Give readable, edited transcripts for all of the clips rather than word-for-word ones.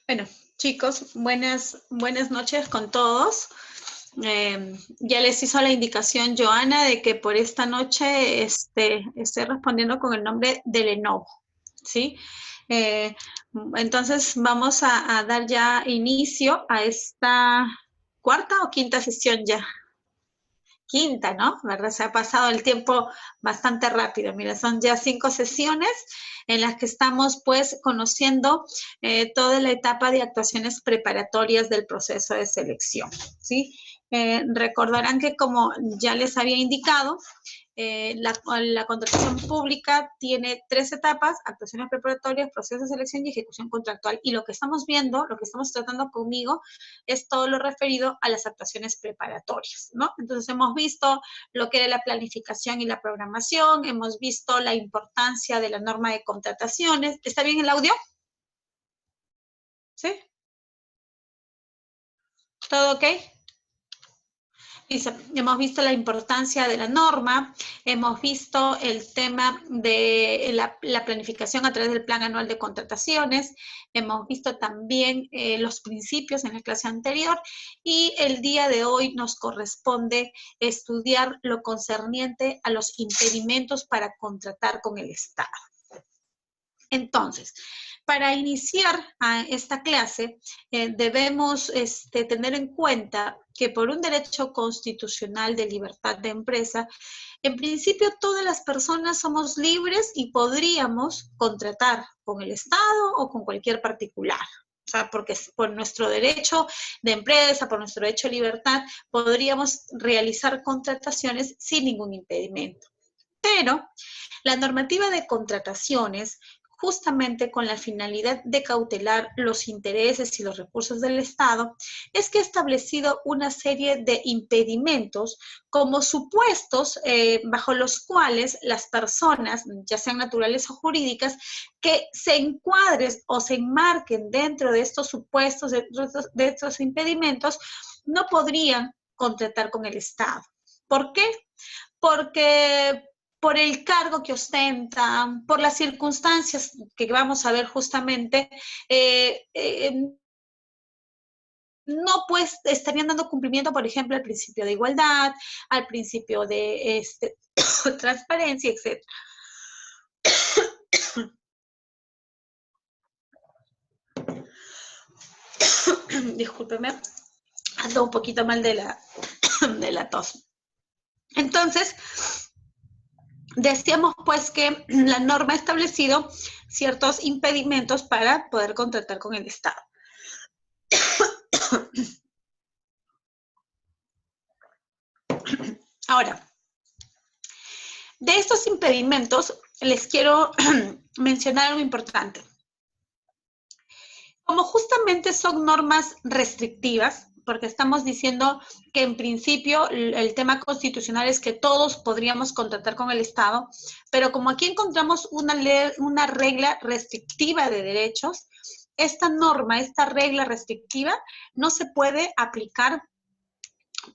Bueno, chicos, buenas noches con todos. Ya les hizo la indicación Joana de que por esta noche estoy respondiendo con el nombre de Lenovo, ¿sí? Eh, entonces vamos a dar ya inicio a esta cuarta o quinta sesión ya. Quinta, ¿no? ¿Verdad? Se ha pasado el tiempo bastante rápido. Mira, son ya 5 sesiones en las que estamos pues conociendo toda la etapa de actuaciones preparatorias del proceso de selección, ¿sí? Recordarán que como ya les había indicado, la contratación pública tiene 3 etapas: actuaciones preparatorias, proceso de selección y ejecución contractual. Y lo que estamos viendo, lo que estamos tratando conmigo, es todo lo referido a las actuaciones preparatorias, ¿no? Entonces hemos visto lo que era la planificación y la programación, hemos visto la importancia de la norma de contrataciones. ¿Está bien el audio? ¿Sí? ¿Todo ok? Hemos visto la importancia de la norma, hemos visto el tema de la planificación a través del plan anual de contrataciones, hemos visto también los principios en la clase anterior, y el día de hoy nos corresponde estudiar lo concerniente a los impedimentos para contratar con el Estado. Entonces, para iniciar esta clase, debemos tener en cuenta que por un derecho constitucional de libertad de empresa, en principio todas las personas somos libres y podríamos contratar con el Estado o con cualquier particular. O sea, porque por nuestro derecho de empresa, por nuestro derecho de libertad, podríamos realizar contrataciones sin ningún impedimento. Pero la normativa de contrataciones, justamente con la finalidad de cautelar los intereses y los recursos del Estado, es que ha establecido una serie de impedimentos como supuestos bajo los cuales las personas, ya sean naturales o jurídicas, que se encuadren o se enmarquen dentro de estos supuestos, de estos impedimentos, no podrían contratar con el Estado. ¿Por qué? Porque por el cargo que ostentan, por las circunstancias que vamos a ver justamente, no pues estarían dando cumplimiento, por ejemplo, al principio de igualdad, al principio de transparencia, etc. Discúlpeme, ando un poquito mal de la tos. Entonces, decíamos pues que la norma ha establecido ciertos impedimentos para poder contratar con el Estado. Ahora, de estos impedimentos les quiero mencionar algo importante. Como justamente son normas restrictivas, porque estamos diciendo que en principio el tema constitucional es que todos podríamos contratar con el Estado, pero como aquí encontramos una regla restrictiva de derechos, esta norma, esta regla restrictiva, no se puede aplicar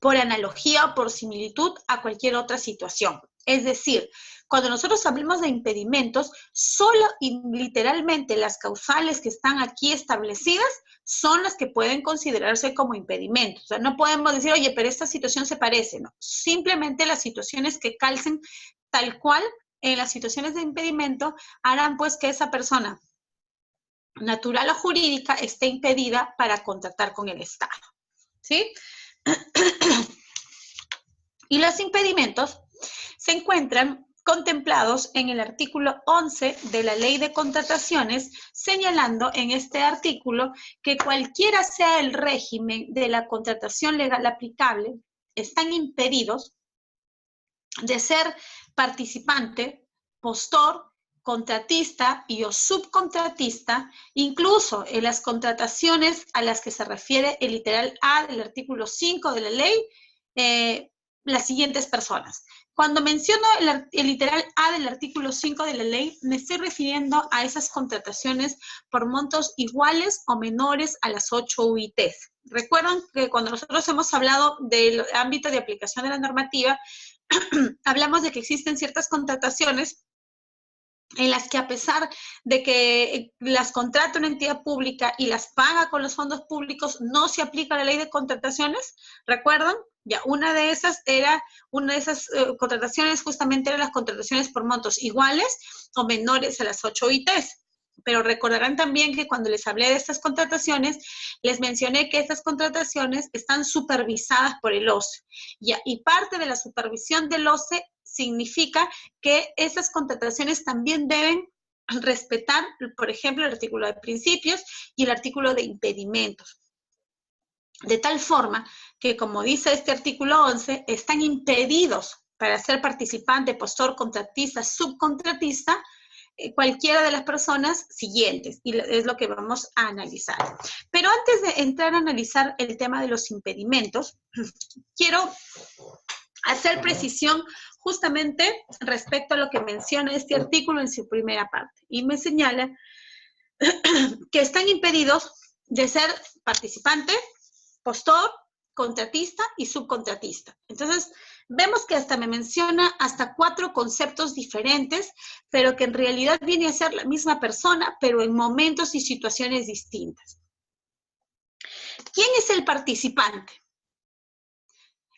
por analogía o por similitud a cualquier otra situación. Es decir, cuando nosotros hablamos de impedimentos, solo y literalmente las causales que están aquí establecidas son las que pueden considerarse como impedimentos. O sea, no podemos decir, oye, pero esta situación se parece, no. Simplemente las situaciones que calcen tal cual en las situaciones de impedimento harán pues que esa persona, natural o jurídica, esté impedida para contratar con el Estado. ¿Sí? Y los impedimentos se encuentran contemplados en el artículo 11 de la Ley de Contrataciones, señalando en este artículo que cualquiera sea el régimen de la contratación legal aplicable, están impedidos de ser participante, postor, contratista y o subcontratista, incluso en las contrataciones a las que se refiere el literal A del artículo 5 de la ley, las siguientes personas. Cuando menciono el literal A del artículo 5 de la ley, me estoy refiriendo a esas contrataciones por montos iguales o menores a las 8 UITs. Recuerdan que cuando nosotros hemos hablado del ámbito de aplicación de la normativa, hablamos de que existen ciertas contrataciones en las que a pesar de que las contrata una entidad pública y las paga con los fondos públicos, no se aplica la ley de contrataciones, ¿recuerdan? Ya, una de esas contrataciones justamente eran las contrataciones por montos iguales o menores a las 8 OITs. Pero recordarán también que cuando les hablé de estas contrataciones, les mencioné que estas contrataciones están supervisadas por el OCE. Y parte de la supervisión del OCE significa que esas contrataciones también deben respetar, por ejemplo, el artículo de principios y el artículo de impedimentos. De tal forma que, como dice este artículo 11, están impedidos para ser participante, postor, contratista, subcontratista, cualquiera de las personas siguientes, y es lo que vamos a analizar. Pero antes de entrar a analizar el tema de los impedimentos, quiero hacer precisión justamente respecto a lo que menciona este artículo en su primera parte, y me señala que están impedidos de ser participante, postor, contratista y subcontratista. Entonces, vemos que hasta me menciona hasta 4 conceptos diferentes, pero que en realidad viene a ser la misma persona, pero en momentos y situaciones distintas. ¿Quién es el participante?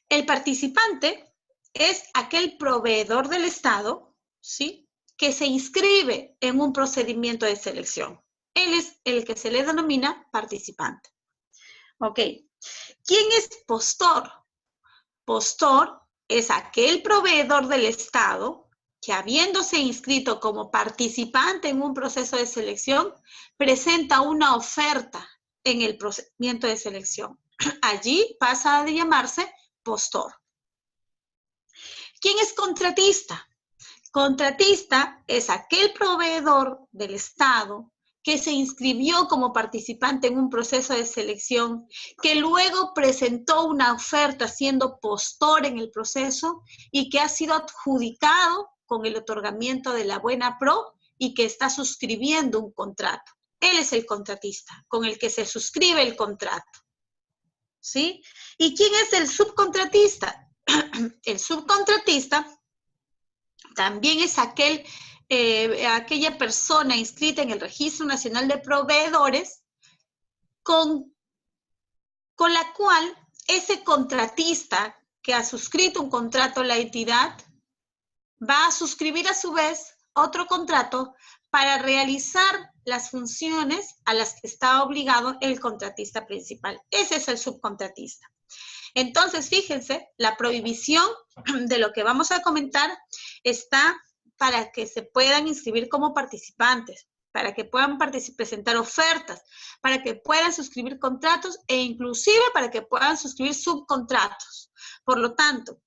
El participante es aquel proveedor del Estado, ¿sí?, que se inscribe en un procedimiento de selección. Él es el que se le denomina participante. Ok. ¿Quién es postor? Postor es aquel proveedor del Estado que, habiéndose inscrito como participante en un proceso de selección, presenta una oferta en el procedimiento de selección. Allí pasa a llamarse postor. ¿Quién es contratista? Contratista es aquel proveedor del Estado que se inscribió como participante en un proceso de selección, que luego presentó una oferta siendo postor en el proceso y que ha sido adjudicado con el otorgamiento de la buena pro y que está suscribiendo un contrato. Él es el contratista con el que se suscribe el contrato. ¿Sí? ¿Y quién es el subcontratista? El subcontratista también es aquella persona inscrita en el Registro Nacional de Proveedores con la cual ese contratista que ha suscrito un contrato a la entidad va a suscribir a su vez otro contrato para realizar las funciones a las que está obligado el contratista principal. Ese es el subcontratista. Entonces, fíjense, la prohibición de lo que vamos a comentar está para que se puedan inscribir como participantes, para que puedan presentar ofertas, para que puedan suscribir contratos e inclusive para que puedan suscribir subcontratos. Por lo tanto,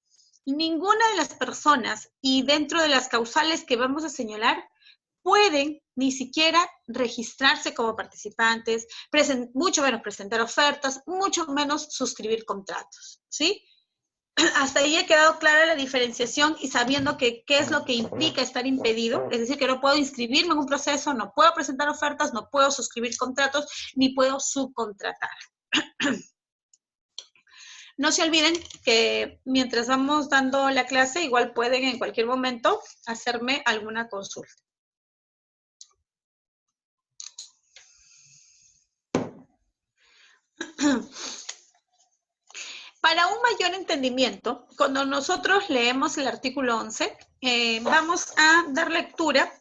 ninguna de las personas y dentro de las causales que vamos a señalar pueden ni siquiera registrarse como participantes, mucho menos presentar ofertas, mucho menos suscribir contratos, ¿sí? Hasta ahí ha quedado clara la diferenciación y sabiendo qué es lo que implica estar impedido, es decir, que no puedo inscribirme en un proceso, no puedo presentar ofertas, no puedo suscribir contratos, ni puedo subcontratar. No se olviden que mientras vamos dando la clase, igual pueden en cualquier momento hacerme alguna consulta. Para un mayor entendimiento, cuando nosotros leemos el artículo 11, vamos a dar lectura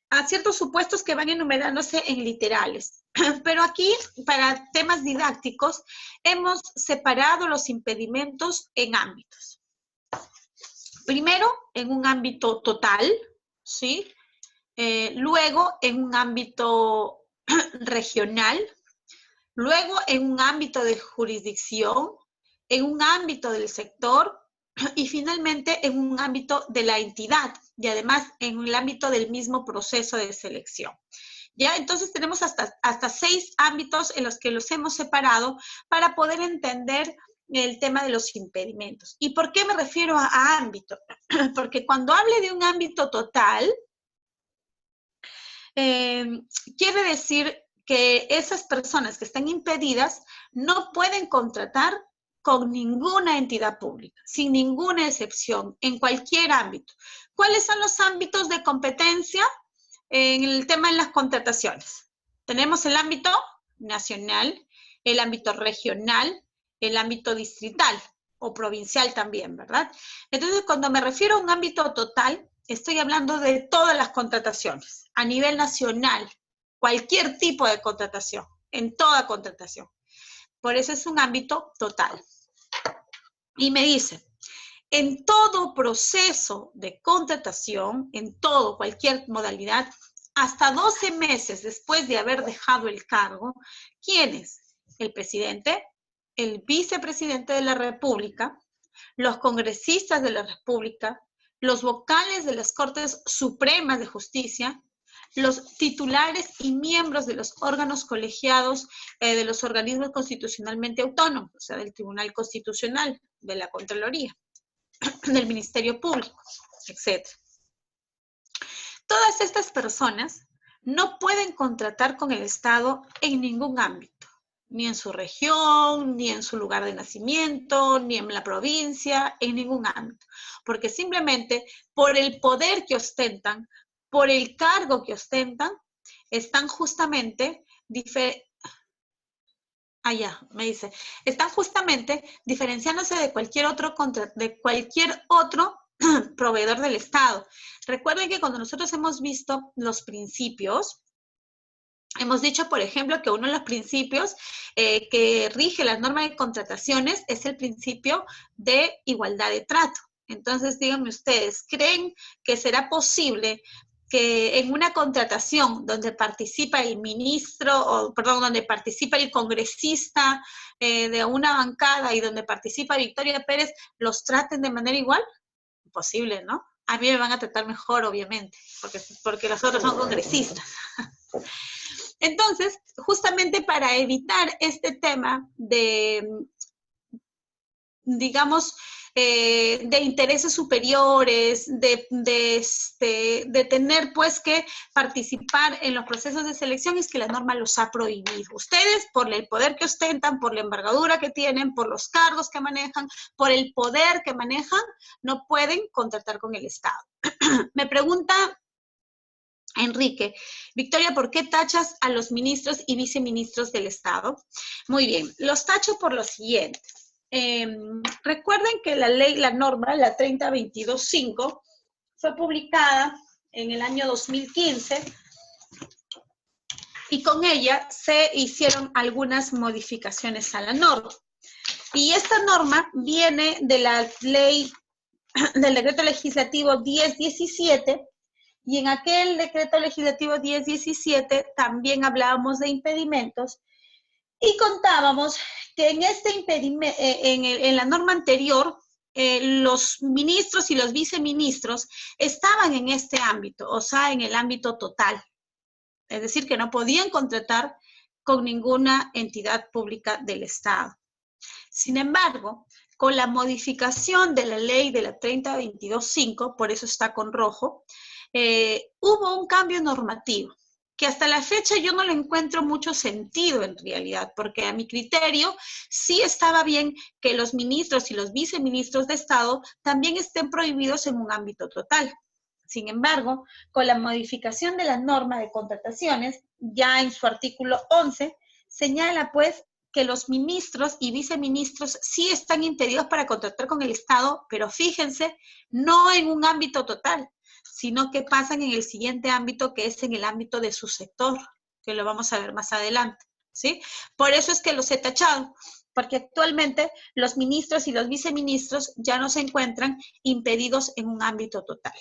a ciertos supuestos que van enumerándose en literales. Pero aquí, para temas didácticos, hemos separado los impedimentos en ámbitos. Primero, en un ámbito total, ¿sí? Luego, en un ámbito regional. Luego, en un ámbito de jurisdicción, en un ámbito del sector y finalmente en un ámbito de la entidad y además en el ámbito del mismo proceso de selección. ¿Ya? Entonces tenemos hasta 6 ámbitos en los que los hemos separado para poder entender el tema de los impedimentos. ¿Y por qué me refiero a ámbito? Porque cuando hable de un ámbito total, quiere decir que esas personas que están impedidas no pueden contratar con ninguna entidad pública, sin ninguna excepción, en cualquier ámbito. ¿Cuáles son los ámbitos de competencia? en el tema de las contrataciones. Tenemos el ámbito nacional, el ámbito regional, el ámbito distrital o provincial también, ¿verdad? Entonces, cuando me refiero a un ámbito total, estoy hablando de todas las contrataciones, a nivel nacional, cualquier tipo de contratación, en toda contratación. Por eso es un ámbito total. Y me dice, en todo proceso de contratación, en todo, cualquier modalidad, hasta 12 meses después de haber dejado el cargo, ¿quién es? El presidente, el vicepresidente de la República, los congresistas de la República, los vocales de las Cortes Supremas de Justicia, los titulares y miembros de los órganos colegiados de los organismos constitucionalmente autónomos, o sea, del Tribunal Constitucional, de la Contraloría, del Ministerio Público, etc. Todas estas personas no pueden contratar con el Estado en ningún ámbito, ni en su región, ni en su lugar de nacimiento, ni en la provincia, en ningún ámbito, porque simplemente por el poder que ostentan, por el cargo que ostentan, están justamente están justamente diferenciándose de cualquier otro proveedor del Estado. Recuerden que cuando nosotros hemos visto los principios, hemos dicho, por ejemplo, que uno de los principios que rige las normas de contrataciones es el principio de igualdad de trato. Entonces, díganme ustedes, ¿creen que será posible que en una contratación donde participa el ministro, donde participa el congresista de una bancada y donde participa Victoria Pérez, los traten de manera igual? Imposible, ¿no? A mí me van a tratar mejor, obviamente, porque los otros son congresistas. Entonces, justamente para evitar este tema de, digamos, de intereses superiores, de tener pues que participar en los procesos de selección, es que la norma los ha prohibido. Ustedes, por el poder que ostentan, por la envergadura que tienen, por los cargos que manejan, por el poder que manejan, no pueden contratar con el Estado. Me pregunta Enrique, Victoria, ¿por qué tachas a los ministros y viceministros del Estado? Muy bien, los tacho por lo siguiente. Recuerden que la norma, la 3022.5, fue publicada en el año 2015 y con ella se hicieron algunas modificaciones a la norma. Y esta norma viene de la ley, del decreto legislativo 1017, y en aquel decreto legislativo 1017 también hablábamos de impedimentos y contábamos que en este en la norma anterior, los ministros y los viceministros estaban en este ámbito, o sea, en el ámbito total. Es decir, que no podían contratar con ninguna entidad pública del Estado. Sin embargo, con la modificación de la ley de la 3022.5, por eso está con rojo, hubo un cambio normativo, que hasta la fecha yo no le encuentro mucho sentido en realidad, porque a mi criterio sí estaba bien que los ministros y los viceministros de Estado también estén prohibidos en un ámbito total. Sin embargo, con la modificación de la norma de contrataciones, ya en su artículo 11, señala pues que los ministros y viceministros sí están impedidos para contratar con el Estado, pero fíjense, no en un ámbito total, sino que pasan en el siguiente ámbito, que es en el ámbito de su sector, que lo vamos a ver más adelante, ¿sí? Por eso es que los he tachado, porque actualmente los ministros y los viceministros ya no se encuentran impedidos en un ámbito total.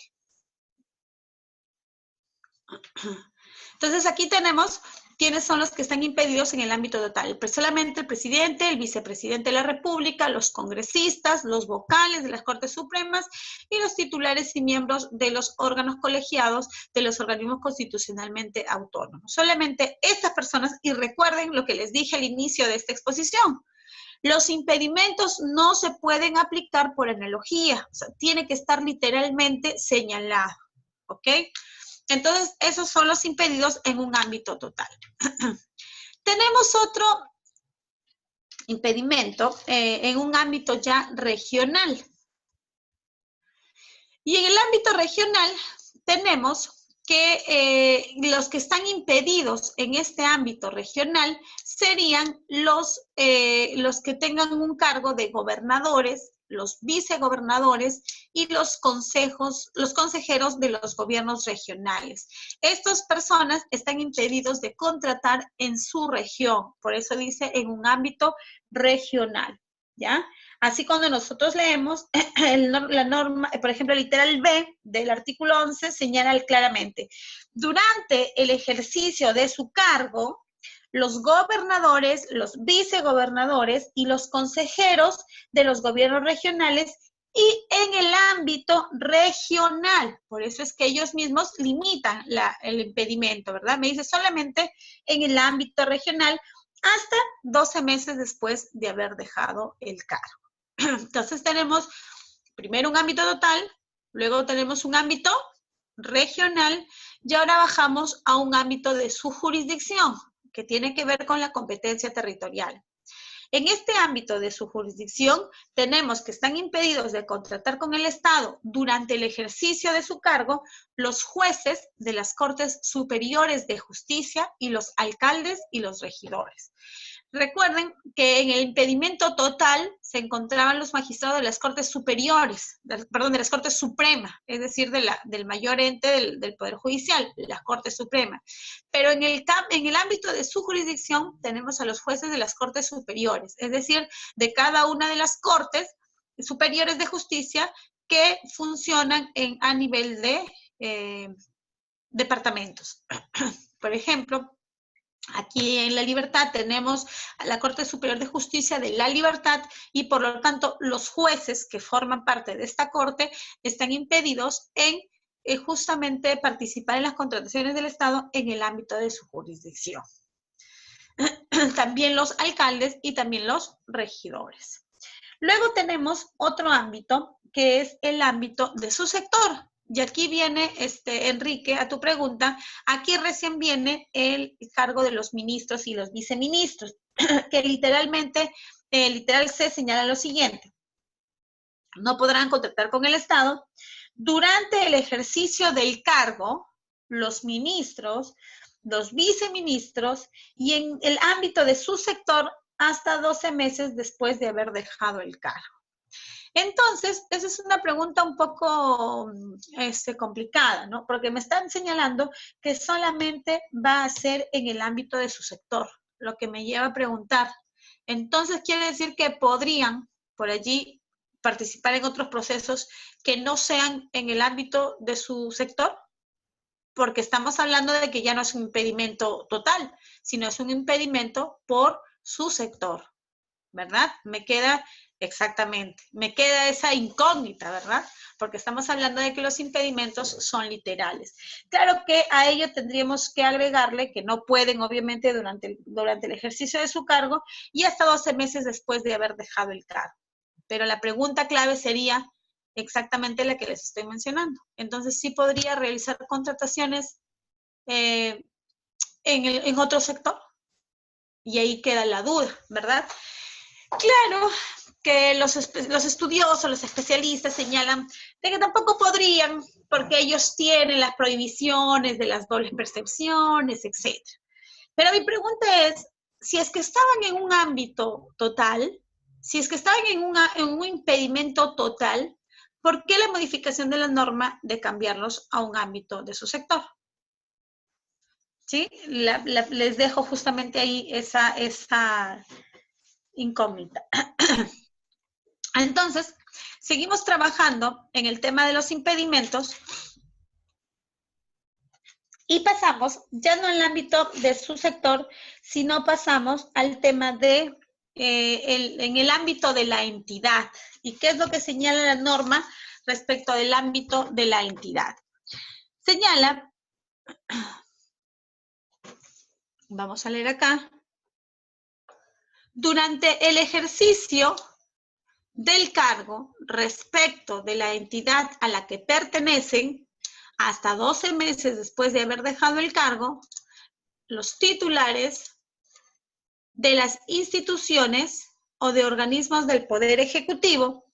Entonces aquí tenemos quiénes son los que están impedidos en el ámbito total. Solamente el presidente, el vicepresidente de la República, los congresistas, los vocales de las Cortes Supremas y los titulares y miembros de los órganos colegiados de los organismos constitucionalmente autónomos. Solamente estas personas, y recuerden lo que les dije al inicio de esta exposición, los impedimentos no se pueden aplicar por analogía, o sea, tiene que estar literalmente señalado, ¿ok? Entonces, esos son los impedidos en un ámbito total. Tenemos otro impedimento en un ámbito ya regional. Y en el ámbito regional tenemos que los que están impedidos en este ámbito regional serían los que tengan un cargo de gobernadores, los vicegobernadores y los consejeros de los gobiernos regionales. Estas personas están impedidos de contratar en su región, por eso dice en un ámbito regional, ¿ya? Así cuando nosotros leemos la norma, por ejemplo, el literal B del artículo 11 señala claramente, durante el ejercicio de su cargo, los gobernadores, los vicegobernadores y los consejeros de los gobiernos regionales y en el ámbito regional. Por eso es que ellos mismos limitan el impedimento, ¿verdad? Me dice solamente en el ámbito regional hasta 12 meses después de haber dejado el cargo. Entonces tenemos primero un ámbito total, luego tenemos un ámbito regional y ahora bajamos a un ámbito de su jurisdicción, que tiene que ver con la competencia territorial. En este ámbito de su jurisdicción tenemos que están impedidos de contratar con el Estado durante el ejercicio de su cargo los jueces de las Cortes Superiores de Justicia y los alcaldes y los regidores. Recuerden que en el impedimento total se encontraban los magistrados de las Cortes Superiores, de las Cortes Supremas, es decir, del mayor ente del Poder Judicial, la Corte Suprema. Pero en el ámbito de su jurisdicción tenemos a los jueces de las Cortes Superiores, es decir, de cada una de las Cortes Superiores de Justicia que funcionan a nivel de departamentos. Por ejemplo, aquí en La Libertad tenemos a la Corte Superior de Justicia de La Libertad y por lo tanto los jueces que forman parte de esta corte están impedidos en justamente participar en las contrataciones del Estado en el ámbito de su jurisdicción. También los alcaldes y también los regidores. Luego tenemos otro ámbito que es el ámbito de su sector. Y aquí viene, Enrique, a tu pregunta, aquí recién viene el cargo de los ministros y los viceministros, que literalmente, literal C señala lo siguiente. No podrán contratar con el Estado. Durante el ejercicio del cargo, los ministros, los viceministros y en el ámbito de su sector hasta 12 meses después de haber dejado el cargo. Entonces, esa es una pregunta un poco complicada, ¿no? Porque me están señalando que solamente va a ser en el ámbito de su sector, lo que me lleva a preguntar. Entonces, quiere decir que podrían por allí participar en otros procesos que no sean en el ámbito de su sector, porque estamos hablando de que ya no es un impedimento total, sino es un impedimento por su sector, ¿verdad? Me queda esa incógnita, ¿verdad? Porque estamos hablando de que los impedimentos son literales. Claro que a ello tendríamos que agregarle que no pueden, obviamente, durante el ejercicio de su cargo y hasta 12 meses después de haber dejado el cargo. Pero la pregunta clave sería exactamente la que les estoy mencionando. Entonces, sí podría realizar contrataciones en otro sector. Y ahí queda la duda, ¿verdad? Claro que los estudiosos, los especialistas señalan de que tampoco podrían, porque ellos tienen las prohibiciones de las dobles percepciones, etc. Pero mi pregunta es, si es que estaban en un ámbito total, si es que estaban en un impedimento total, ¿por qué la modificación de la norma de cambiarlos a un ámbito de su sector? ¿Sí? Les dejo justamente ahí esa incógnita. Entonces, seguimos trabajando en el tema de los impedimentos y pasamos, ya no en el ámbito de su sector, sino pasamos al tema de, en el ámbito de la entidad. ¿Y qué es lo que señala la norma respecto del ámbito de la entidad? Señala, vamos a leer acá, durante el ejercicio del cargo respecto de la entidad a la que pertenecen, hasta 12 meses después de haber dejado el cargo, los titulares de las instituciones o de organismos del Poder Ejecutivo,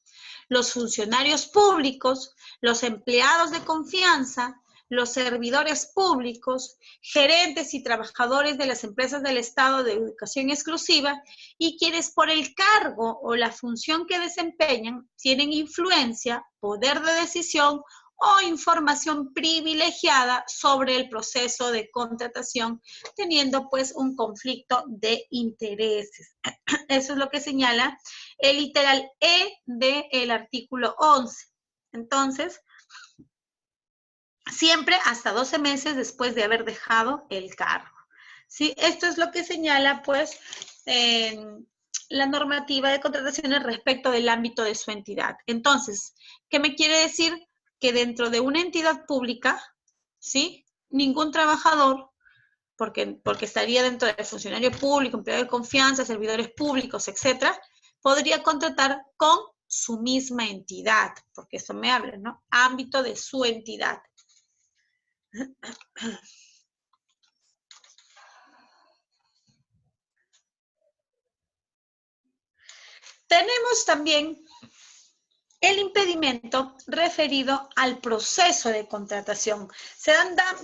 los funcionarios públicos, los empleados de confianza, los servidores públicos, gerentes y trabajadores de las empresas del Estado de educación exclusiva y quienes por el cargo o la función que desempeñan tienen influencia, poder de decisión o información privilegiada sobre el proceso de contratación, teniendo pues un conflicto de intereses. Eso es lo que señala el literal E del artículo 11. Entonces, siempre hasta 12 meses después de haber dejado el cargo. ¿Sí? Esto es lo que señala pues la normativa de contrataciones respecto del ámbito de su entidad. Entonces, ¿qué me quiere decir? Que dentro de una entidad pública, ¿sí? Ningún trabajador, porque estaría dentro del funcionario público, empleado de confianza, servidores públicos, etcétera, podría contratar con su misma entidad, porque eso me habla, ¿no? Ámbito de su entidad. Tenemos también el impedimento referido al proceso de contratación. Se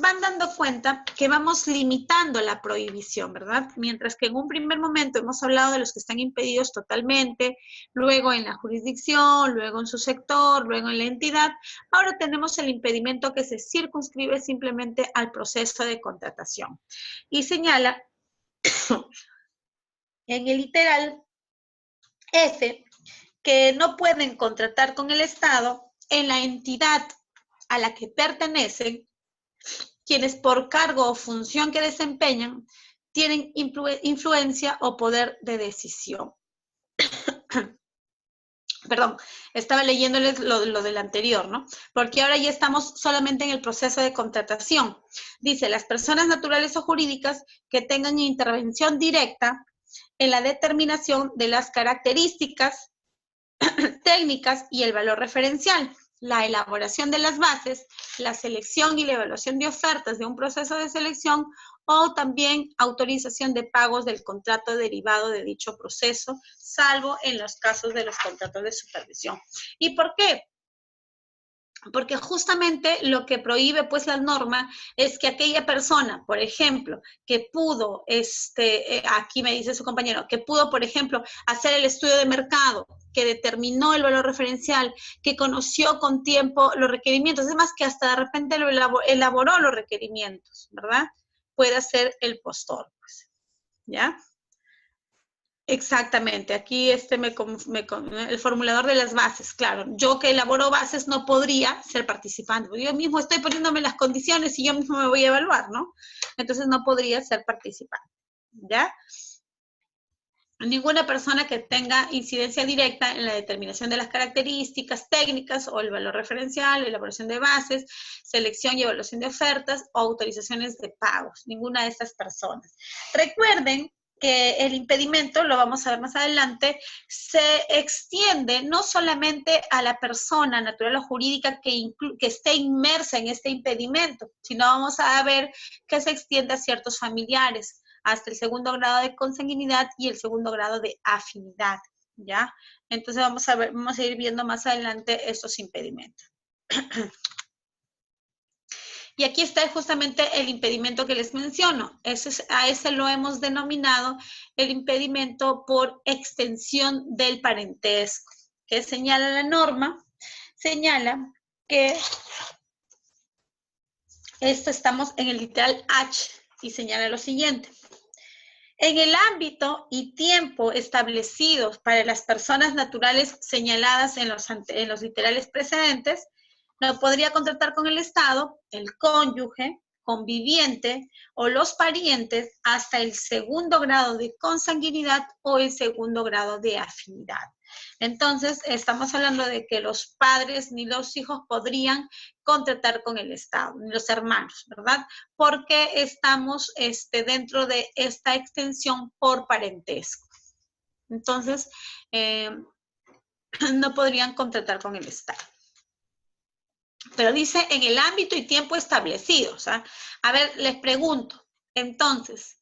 van dando cuenta que vamos limitando la prohibición, ¿verdad? Mientras que en un primer momento hemos hablado de los que están impedidos totalmente, luego en la jurisdicción, luego en su sector, luego en la entidad. Ahora tenemos el impedimento que se circunscribe simplemente al proceso de contratación. Y señala en el literal F que no pueden contratar con el Estado en la entidad a la que pertenecen, quienes por cargo o función que desempeñan tienen influencia o poder de decisión. Perdón, estaba leyéndoles lo del anterior, ¿no? Porque ahora ya estamos solamente en el proceso de contratación. Dice, las personas naturales o jurídicas que tengan intervención directa en la determinación de las características técnicas y el valor referencial, la elaboración de las bases, la selección y la evaluación de ofertas de un proceso de selección o también autorización de pagos del contrato derivado de dicho proceso, salvo en los casos de los contratos de supervisión. ¿Y por qué? Porque justamente lo que prohíbe pues la norma es que aquella persona, por ejemplo, que pudo, aquí me dice su compañero, que pudo, por ejemplo, hacer el estudio de mercado, que determinó el valor referencial, que conoció con tiempo los requerimientos, es más que hasta de repente elaboró los requerimientos, ¿verdad? Puede ser el postor, pues, ¿ya? Exactamente, aquí el formulador de las bases, claro, yo que elaboro bases no podría ser participante, porque yo mismo estoy poniéndome las condiciones y yo mismo me voy a evaluar, ¿no? Entonces no podría ser participante, ¿ya? Ninguna persona que tenga incidencia directa en la determinación de las características técnicas o el valor referencial, elaboración de bases, selección y evaluación de ofertas o autorizaciones de pagos, ninguna de estas personas. Recuerden que el impedimento, lo vamos a ver más adelante, se extiende no solamente a la persona natural o jurídica que esté inmersa en este impedimento, sino vamos a ver que se extiende a ciertos familiares, hasta el segundo grado de consanguinidad y el segundo grado de afinidad, ¿ya? Entonces vamos a ir viendo más adelante estos impedimentos. Y aquí está justamente el impedimento que les menciono. A ese lo hemos denominado el impedimento por extensión del parentesco. ¿Qué señala la norma? Señala que estamos en el literal H y señala lo siguiente. En el ámbito y tiempo establecidos para las personas naturales señaladas en los literales precedentes, no podría contratar con el Estado, el cónyuge, conviviente o los parientes hasta el segundo grado de consanguinidad o el segundo grado de afinidad. Entonces, estamos hablando de que los padres ni los hijos podrían contratar con el Estado, ni los hermanos, ¿verdad? Porque estamos dentro de esta extensión por parentesco. Entonces, no podrían contratar con el Estado. Pero dice en el ámbito y tiempo establecidos. ¿Ah? A ver, les pregunto, entonces,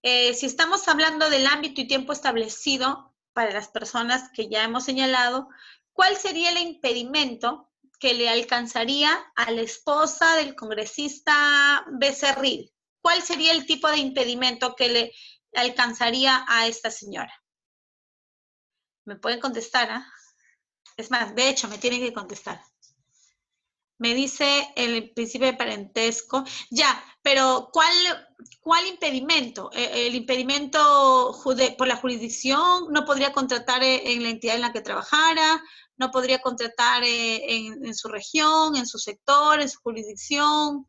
si estamos hablando del ámbito y tiempo establecido para las personas que ya hemos señalado, ¿cuál sería el impedimento que le alcanzaría a la esposa del congresista Becerril? ¿Cuál sería el tipo de impedimento que le alcanzaría a esta señora? ¿Me pueden contestar? Es más, de hecho, me tienen que contestar. Me dice el principio de parentesco. Ya, pero ¿cuál impedimento? ¿El impedimento por la jurisdicción? ¿No podría contratar en la entidad en la que trabajara? ¿No podría contratar en su región, en su sector, en su jurisdicción?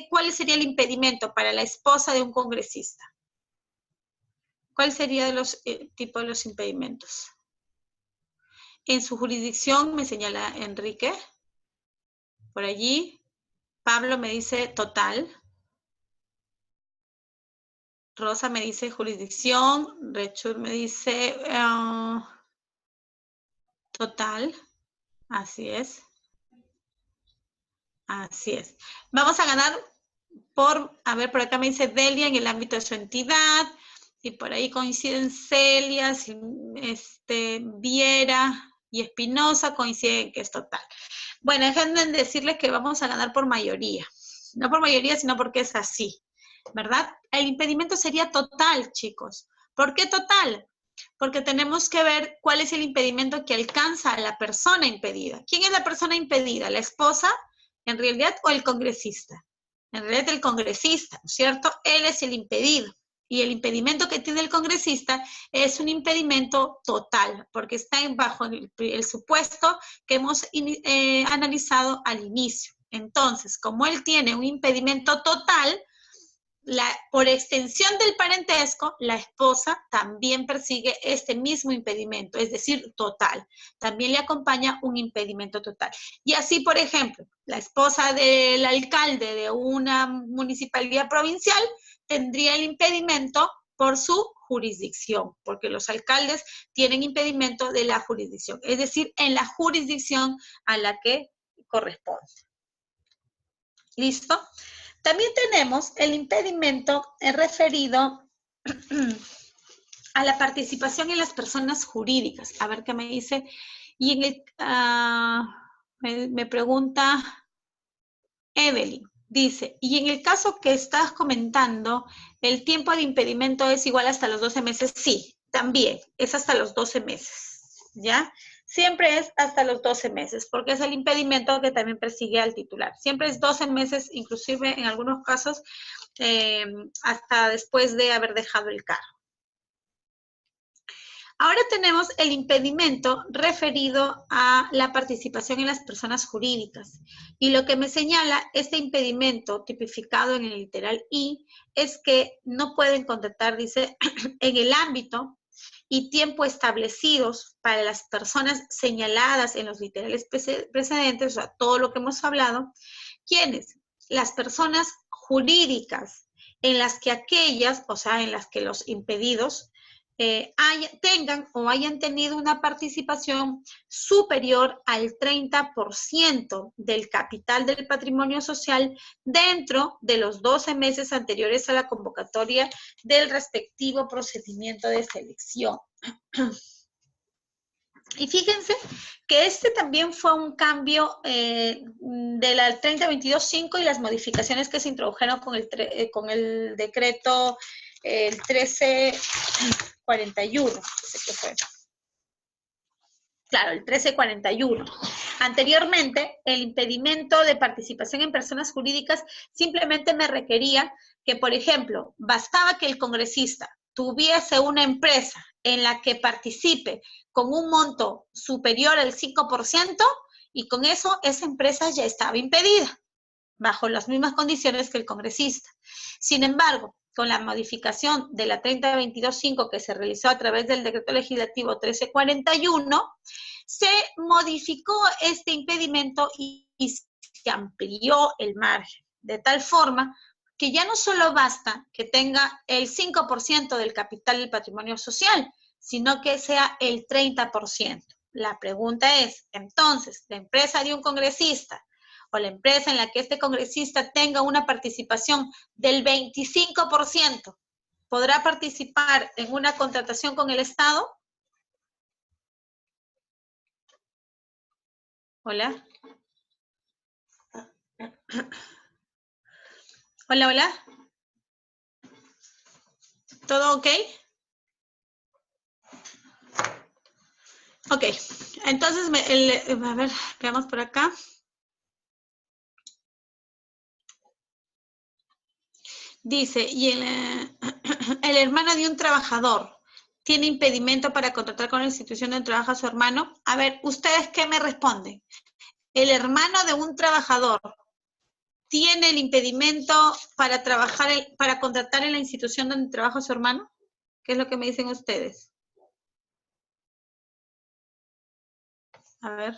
¿Cuál sería el impedimento para la esposa de un congresista? ¿Cuál sería los tipos de los impedimentos? En su jurisdicción, me señala Enrique. Por allí, Pablo me dice total. Rosa me dice jurisdicción. Rechur me dice total. Así es. Así es. Vamos a ganar a ver, por acá me dice Delia en el ámbito de su entidad. Y por ahí coinciden Celia, Viera y Espinosa, coinciden que es total. Bueno, déjenme decirles que vamos a ganar por mayoría. No por mayoría, sino porque es así, ¿verdad? El impedimento sería total, chicos. ¿Por qué total? Porque tenemos que ver cuál es el impedimento que alcanza a la persona impedida. ¿Quién es la persona impedida? ¿La esposa, en realidad, o el congresista? En realidad, el congresista, ¿no es cierto? Él es el impedido. Y el impedimento que tiene el congresista es un impedimento total, porque está bajo el supuesto que hemos analizado al inicio. Entonces, como él tiene un impedimento total, por extensión del parentesco, la esposa también persigue este mismo impedimento, es decir, total. También le acompaña un impedimento total. Y así, por ejemplo, la esposa del alcalde de una municipalidad provincial tendría el impedimento por su jurisdicción, porque los alcaldes tienen impedimento de la jurisdicción, es decir, en la jurisdicción a la que corresponde. ¿Listo? También tenemos el impedimento referido a la participación en las personas jurídicas. A ver qué me dice. Y me pregunta Evelyn. Dice, y en el caso que estás comentando, ¿el tiempo de impedimento es igual hasta los 12 meses? Sí, también, es hasta los 12 meses, ¿ya? Siempre es hasta los 12 meses, porque es el impedimento que también persigue al titular. Siempre es 12 meses, inclusive en algunos casos, hasta después de haber dejado el cargo. Ahora tenemos el impedimento referido a la participación en las personas jurídicas. Y lo que me señala este impedimento tipificado en el literal I es que no pueden contratar, dice, en el ámbito y tiempo establecidos para las personas señaladas en los literales precedentes, o sea, todo lo que hemos hablado. ¿Quiénes? Las personas jurídicas en las que aquellas, o sea, en las que los impedidos tengan o hayan tenido una participación superior al 30% del capital del patrimonio social dentro de los 12 meses anteriores a la convocatoria del respectivo procedimiento de selección. Y fíjense que este también fue un cambio de la 3022.5 y las modificaciones que se introdujeron con el decreto 1341. ¿Qué fue? Claro, el 1341. Anteriormente, el impedimento de participación en personas jurídicas simplemente me requería que, por ejemplo, bastaba que el congresista tuviese una empresa en la que participe con un monto superior al 5% y con eso esa empresa ya estaba impedida, bajo las mismas condiciones que el congresista. Sin embargo, con la modificación de la 3022.5 que se realizó a través del decreto legislativo 1341, se modificó este impedimento y se amplió el margen, de tal forma que ya no solo basta que tenga el 5% del capital del patrimonio social, sino que sea el 30%. La pregunta es, entonces, la empresa de un congresista o la empresa en la que este congresista tenga una participación del 25%, ¿podrá participar en una contratación con el Estado? Hola. Hola, hola. ¿Todo ok? Ok, entonces, a ver, veamos por acá. Dice, y el hermano de un trabajador tiene impedimento para contratar con la institución donde trabaja su hermano. A ver, ¿ustedes qué me responden? El hermano de un trabajador tiene el impedimento para trabajar, para contratar en la institución donde trabaja su hermano. ¿Qué es lo que me dicen ustedes? A ver.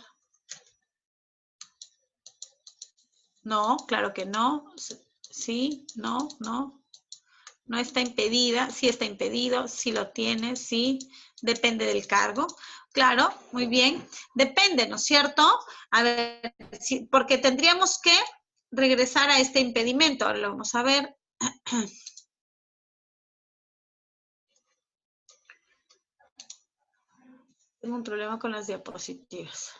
No, claro que no. Sí, no, no. No está impedida, sí está impedido, sí lo tiene, sí, depende del cargo. Claro, muy bien. Depende, ¿no es cierto? A ver, sí, porque tendríamos que regresar a este impedimento. Ahora lo vamos a ver. Tengo un problema con las diapositivas.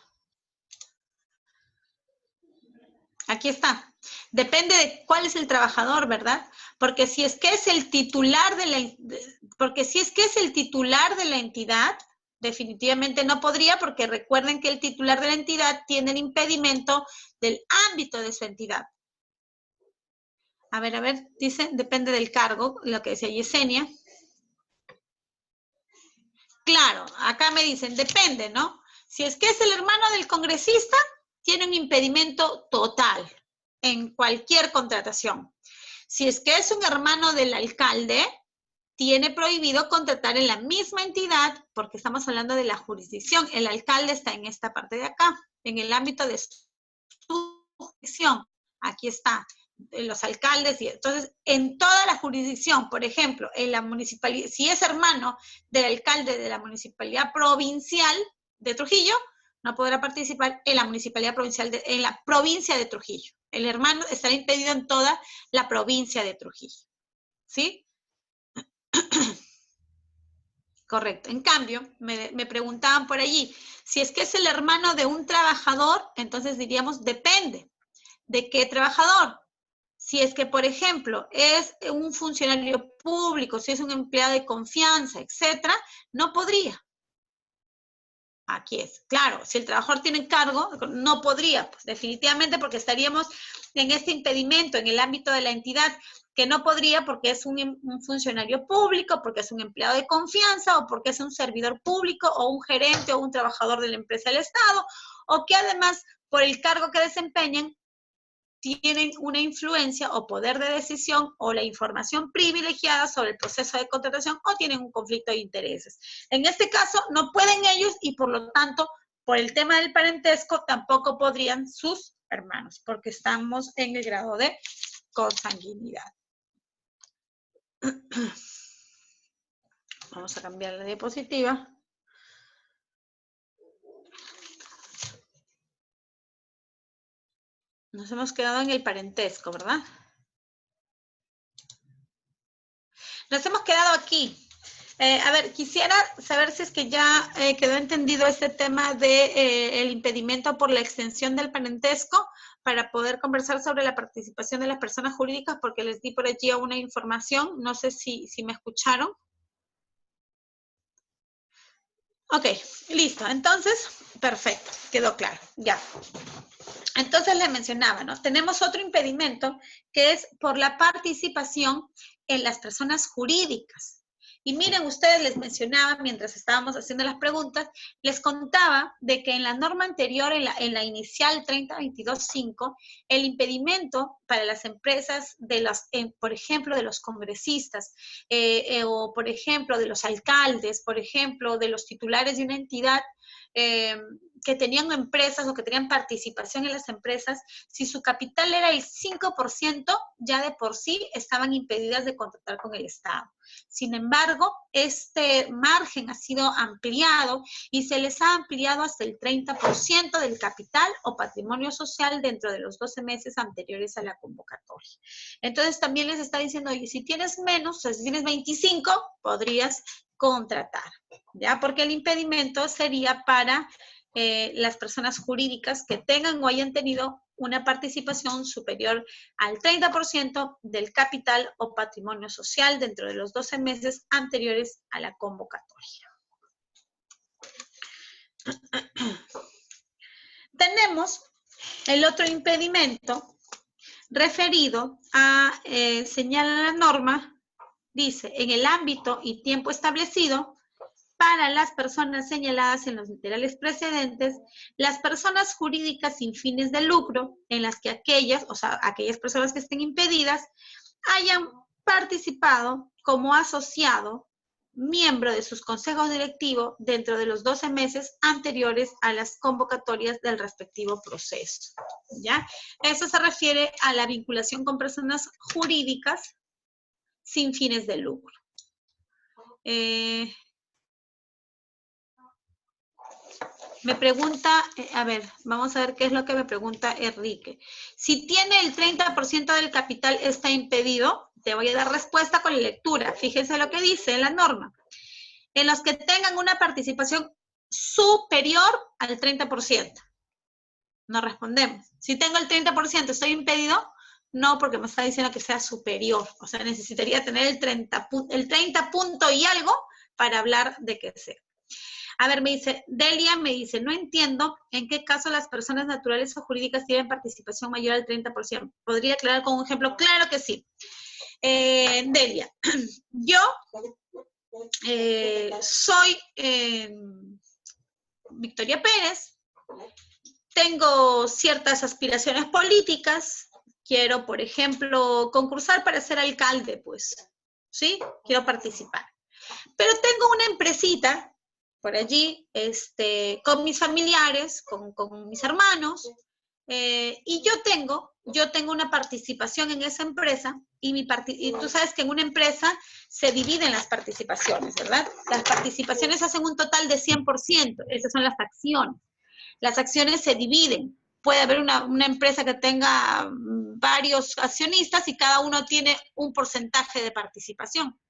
Aquí está. Depende de cuál es el trabajador, ¿verdad? Porque si es que es el titular de la, porque si es que es el titular de la entidad, definitivamente no podría, porque recuerden que el titular de la entidad tiene el impedimento del ámbito de su entidad. A ver, dice, depende del cargo, lo que decía Yesenia. Claro, acá me dicen, depende, ¿no? Si es que es el hermano del congresista, tiene un impedimento total en cualquier contratación. Si es que es un hermano del alcalde, tiene prohibido contratar en la misma entidad, porque estamos hablando de la jurisdicción. El alcalde está en esta parte de acá, en el ámbito de su jurisdicción. Aquí está, los alcaldes. Y entonces, en toda la jurisdicción, por ejemplo, en la municipalidad, si es hermano del alcalde de la municipalidad provincial de Trujillo, no podrá participar en la municipalidad provincial, en la provincia de Trujillo. El hermano estará impedido en toda la provincia de Trujillo. ¿Sí? Correcto. En cambio, me preguntaban por allí, si es que es el hermano de un trabajador, entonces diríamos, depende. ¿De qué trabajador? Si es que, por ejemplo, es un funcionario público, si es un empleado de confianza, etcétera, no podría. Aquí es. Claro, si el trabajador tiene cargo, no podría, pues definitivamente porque estaríamos en este impedimento en el ámbito de la entidad, que no podría porque es un funcionario público, porque es un empleado de confianza, o porque es un servidor público, o un gerente, o un trabajador de la empresa del Estado, o que además, por el cargo que desempeñan, tienen una influencia o poder de decisión o la información privilegiada sobre el proceso de contratación o tienen un conflicto de intereses. En este caso, no pueden ellos y por lo tanto, por el tema del parentesco, tampoco podrían sus hermanos, porque estamos en el grado de consanguinidad. Vamos a cambiar la diapositiva. Nos hemos quedado en el parentesco, ¿verdad? Nos hemos quedado aquí. A ver, quisiera saber si es que ya quedó entendido este tema de el impedimento por la extensión del parentesco para poder conversar sobre la participación de las personas jurídicas, porque les di por allí una información. No sé si me escucharon. Ok, listo. Entonces, perfecto, quedó claro. Ya. Entonces les mencionaba, ¿no? Tenemos otro impedimento que es por la participación en las personas jurídicas. Y miren, ustedes les mencionaba, mientras estábamos haciendo las preguntas, les contaba de que en la norma anterior, en la inicial 3022.5, el impedimento para las empresas, por ejemplo, de los congresistas, o por ejemplo, de los alcaldes, por ejemplo, de los titulares de una entidad, que tenían empresas o que tenían participación en las empresas, si su capital era el 5%, ya de por sí estaban impedidas de contratar con el Estado. Sin embargo, este margen ha sido ampliado y se les ha ampliado hasta el 30% del capital o patrimonio social dentro de los 12 meses anteriores a la convocatoria. Entonces, también les está diciendo, oye, si tienes menos, o sea, si tienes 25, podrías contratar, ¿ya? Porque el impedimento sería para las personas jurídicas que tengan o hayan tenido una participación superior al 30% del capital o patrimonio social dentro de los 12 meses anteriores a la convocatoria. Tenemos el otro impedimento referido a, señala la norma, dice, en el ámbito y tiempo establecido, para las personas señaladas en los literales precedentes, las personas jurídicas sin fines de lucro, en las que aquellas personas que estén impedidas, hayan participado como asociado, miembro de sus consejos directivos dentro de los 12 meses anteriores a las convocatorias del respectivo proceso, ¿ya? Eso se refiere a la vinculación con personas jurídicas sin fines de lucro. Me pregunta, a ver, vamos a ver qué es lo que me pregunta Enrique. Si tiene el 30% del capital, ¿está impedido? Te voy a dar respuesta con la lectura. Fíjense lo que dice en la norma. En los que tengan una participación superior al 30%. No respondemos. Si tengo el 30%, ¿estoy impedido? No, porque me está diciendo que sea superior. O sea, necesitaría tener el 30 punto y algo para hablar de que sea. A ver, me dice, Delia me dice, no entiendo en qué caso las personas naturales o jurídicas tienen participación mayor al 30%. ¿Podría aclarar con un ejemplo? Claro que sí. Delia, yo soy Victoria Pérez, tengo ciertas aspiraciones políticas, quiero, por ejemplo, concursar para ser alcalde, pues, ¿sí? Quiero participar. Pero tengo una empresita por allí, con mis familiares, con mis hermanos, y yo tengo una participación en esa empresa, y tú sabes que en una empresa se dividen las participaciones, ¿verdad? Las participaciones hacen un total de 100%, esas son las acciones. Las acciones se dividen. Puede haber una empresa que tenga varios accionistas y cada uno tiene un porcentaje de participación.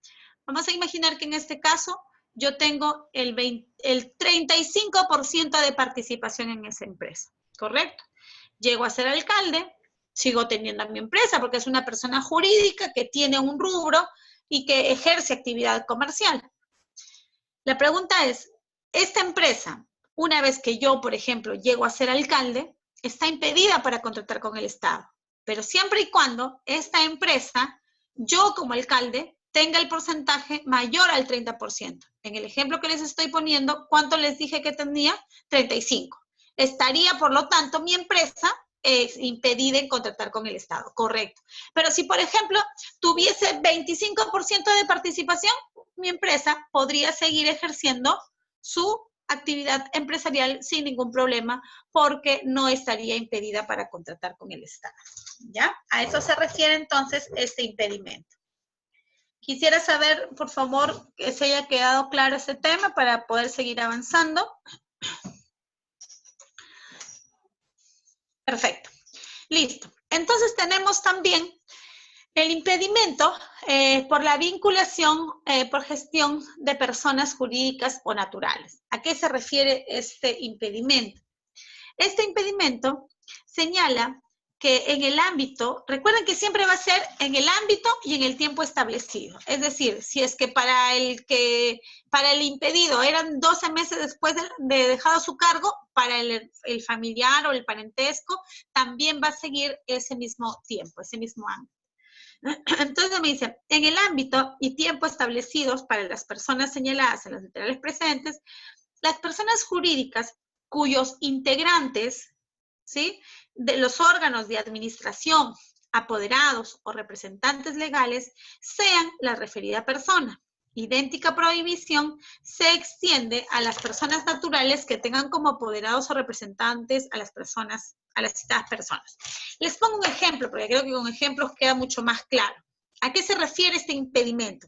Vamos a imaginar que en este caso yo tengo el 35% de participación en esa empresa, ¿correcto? Llego a ser alcalde, sigo teniendo mi empresa porque es una persona jurídica que tiene un rubro y que ejerce actividad comercial. La pregunta es, ¿esta empresa, una vez que yo, por ejemplo, llego a ser alcalde, está impedida para contratar con el Estado? Pero siempre y cuando esta empresa, yo como alcalde, tenga el porcentaje mayor al 30%. En el ejemplo que les estoy poniendo, ¿cuánto les dije que tenía? 35. Estaría, por lo tanto, mi empresa impedida en contratar con el Estado, correcto. Pero si, por ejemplo, tuviese 25% de participación, mi empresa podría seguir ejerciendo su actividad empresarial sin ningún problema porque no estaría impedida para contratar con el Estado, ¿ya? A eso se refiere entonces este impedimento. Quisiera saber, por favor, que se haya quedado claro ese tema para poder seguir avanzando. Perfecto. Listo. Entonces tenemos también el impedimento por la vinculación por gestión de personas jurídicas o naturales. ¿A qué se refiere este impedimento? Este impedimento señala que en el ámbito, recuerden que siempre va a ser en el ámbito y en el tiempo establecido. Es decir, si es que para el impedido eran 12 meses después de dejado su cargo, para el familiar o el parentesco también va a seguir ese mismo tiempo, ese mismo ámbito. Entonces me dice, en el ámbito y tiempo establecidos para las personas señaladas en los literales precedentes, las personas jurídicas cuyos integrantes, ¿sí?, de los órganos de administración, apoderados o representantes legales, sean la referida persona. Idéntica prohibición se extiende a las personas naturales que tengan como apoderados o representantes a las citadas personas. Les pongo un ejemplo, porque creo que con ejemplos queda mucho más claro. ¿A qué se refiere este impedimento?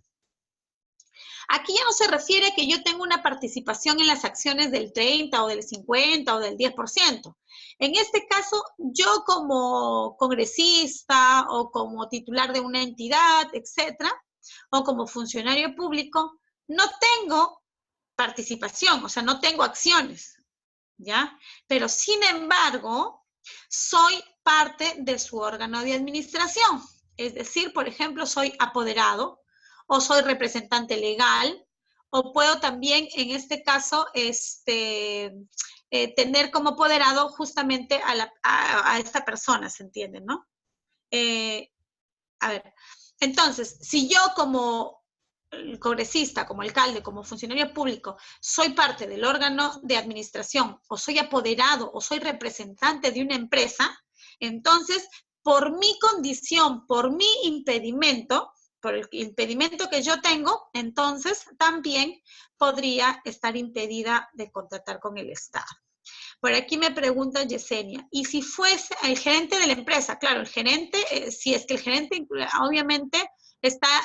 Aquí ya no se refiere a que yo tengo una participación en las acciones del 30 o del 50 o del 10%. En este caso, yo como congresista o como titular de una entidad, etcétera, o como funcionario público, no tengo participación, o sea, no tengo acciones, ¿ya? Pero sin embargo, soy parte de su órgano de administración. Es decir, por ejemplo, soy apoderado o soy representante legal, o puedo también, en este caso, tener como apoderado justamente a esta persona, ¿se entiende, no? A ver, entonces, si yo como congresista, como alcalde, como funcionario público, soy parte del órgano de administración, o soy apoderado, o soy representante de una empresa, entonces, por mi condición, por mi impedimento, por el impedimento que yo tengo, entonces también podría estar impedida de contratar con el Estado. Por aquí me pregunta Yesenia, ¿y si fuese el gerente de la empresa? Claro, el gerente, si es que el gerente obviamente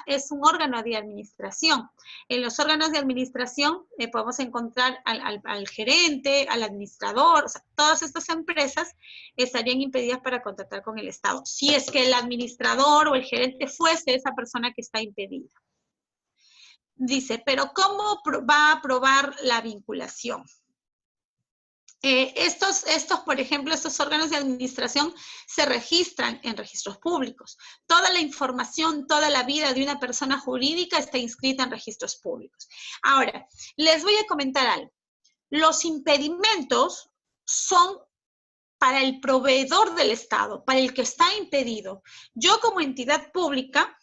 es un órgano de administración. En los órganos de administración podemos encontrar al gerente, al administrador, o sea, todas estas empresas estarían impedidas para contratar con el Estado, si es que el administrador o el gerente fuese esa persona que está impedida. Dice, pero ¿cómo va a aprobar la vinculación? Por ejemplo, estos órganos de administración se registran en registros públicos. Toda la información, toda la vida de una persona jurídica está inscrita en registros públicos. Ahora, les voy a comentar algo. Los impedimentos son para el proveedor del Estado, para el que está impedido. Yo como entidad pública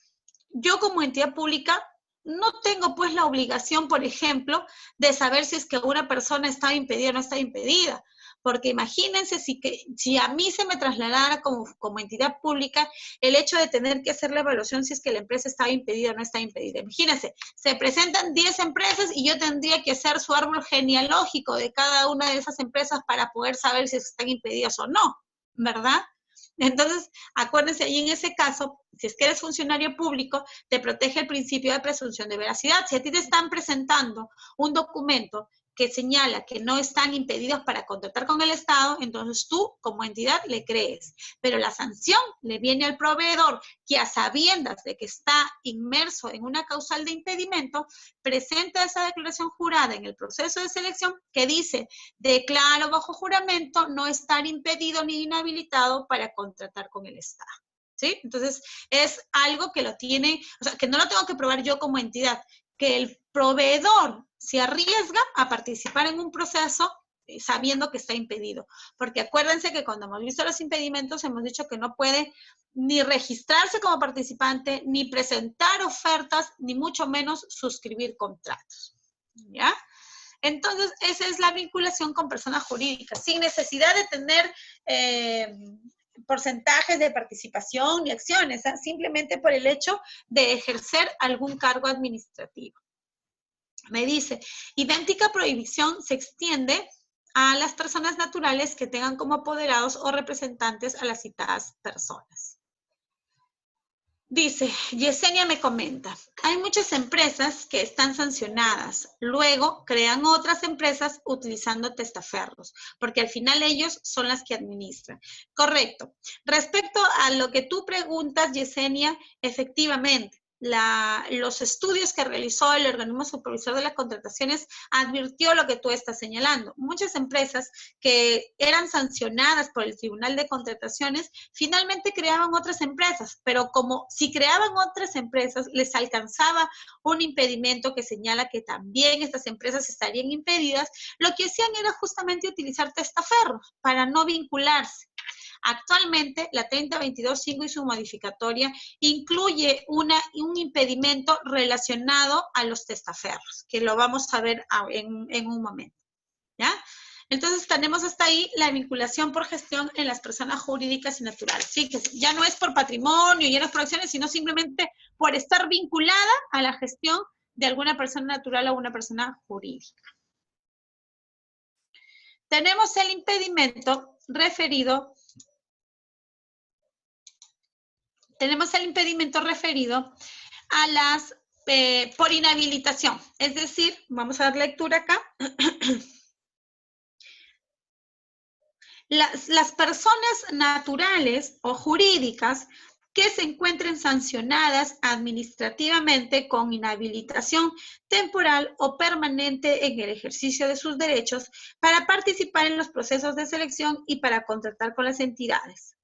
no tengo pues la obligación, por ejemplo, de saber si es que una persona está impedida o no está impedida. Porque imagínense si a mí se me trasladara como entidad pública el hecho de tener que hacer la evaluación si es que la empresa está impedida o no está impedida. Imagínense, se presentan 10 empresas y yo tendría que hacer su árbol genealógico de cada una de esas empresas para poder saber si están impedidas o no, ¿verdad? Entonces, acuérdense, ahí en ese caso, si es que eres funcionario público, te protege el principio de presunción de veracidad. Si a ti te están presentando un documento que señala que no están impedidos para contratar con el Estado, entonces tú, como entidad, le crees. Pero la sanción le viene al proveedor que, a sabiendas de que está inmerso en una causal de impedimento, presenta esa declaración jurada en el proceso de selección que dice, declaro bajo juramento no estar impedido ni inhabilitado para contratar con el Estado. ¿Sí? Entonces, es algo que lo tiene, o sea, que no lo tengo que probar yo como entidad, que el proveedor se arriesga a participar en un proceso sabiendo que está impedido. Porque acuérdense que cuando hemos visto los impedimentos, hemos dicho que no puede ni registrarse como participante, ni presentar ofertas, ni mucho menos suscribir contratos. ¿Ya? Entonces, esa es la vinculación con personas jurídicas, sin necesidad de tener porcentajes de participación ni acciones, ¿eh? Simplemente por el hecho de ejercer algún cargo administrativo. Me dice, idéntica prohibición se extiende a las personas naturales que tengan como apoderados o representantes a las citadas personas. Dice, Yesenia me comenta, hay muchas empresas que están sancionadas, luego crean otras empresas utilizando testaferros, porque al final ellos son las que administran. Correcto. Respecto a lo que tú preguntas, Yesenia, efectivamente, los estudios que realizó el organismo supervisor de las contrataciones advirtió lo que tú estás señalando. Muchas empresas que eran sancionadas por el Tribunal de Contrataciones finalmente creaban otras empresas, pero como si creaban otras empresas les alcanzaba un impedimento que señala que también estas empresas estarían impedidas, lo que hacían era justamente utilizar testaferros para no vincularse. Actualmente, la 3022.5 y su modificatoria incluye un impedimento relacionado a los testaferros, que lo vamos a ver en un momento, ¿ya? Entonces, tenemos hasta ahí la vinculación por gestión en las personas jurídicas y naturales. Fíjense, ya no es por patrimonio, ya no es por acciones, sino simplemente por estar vinculada a la gestión de alguna persona natural o una persona jurídica. Tenemos el impedimento referido a las, por inhabilitación. Es decir, vamos a dar lectura acá. Las personas naturales o jurídicas que se encuentren sancionadas administrativamente con inhabilitación temporal o permanente en el ejercicio de sus derechos para participar en los procesos de selección y para contratar con las entidades.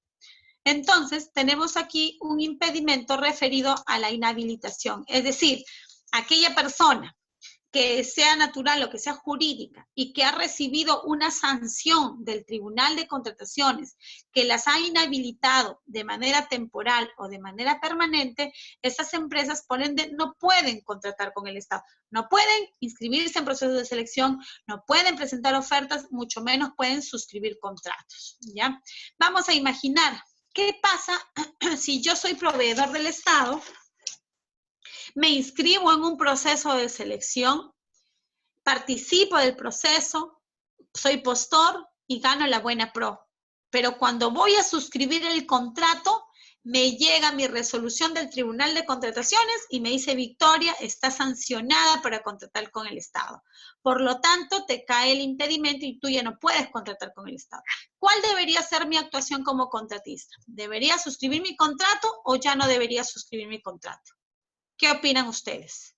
Entonces, tenemos aquí un impedimento referido a la inhabilitación. Es decir, aquella persona que sea natural o que sea jurídica y que ha recibido una sanción del Tribunal de Contrataciones que las ha inhabilitado de manera temporal o de manera permanente, estas empresas, por ende, no pueden contratar con el Estado. No pueden inscribirse en procesos de selección, no pueden presentar ofertas, mucho menos pueden suscribir contratos, ¿ya? Vamos a imaginar, ¿qué pasa si yo soy proveedor del Estado? Me inscribo en un proceso de selección, participo del proceso, soy postor y gano la buena pro. Pero cuando voy a suscribir el contrato, me llega mi resolución del Tribunal de Contrataciones y me dice, Victoria, está sancionada para contratar con el Estado. Por lo tanto, te cae el impedimento y tú ya no puedes contratar con el Estado. ¿Cuál debería ser mi actuación como contratista? ¿Debería suscribir mi contrato o ya no debería suscribir mi contrato? ¿Qué opinan ustedes?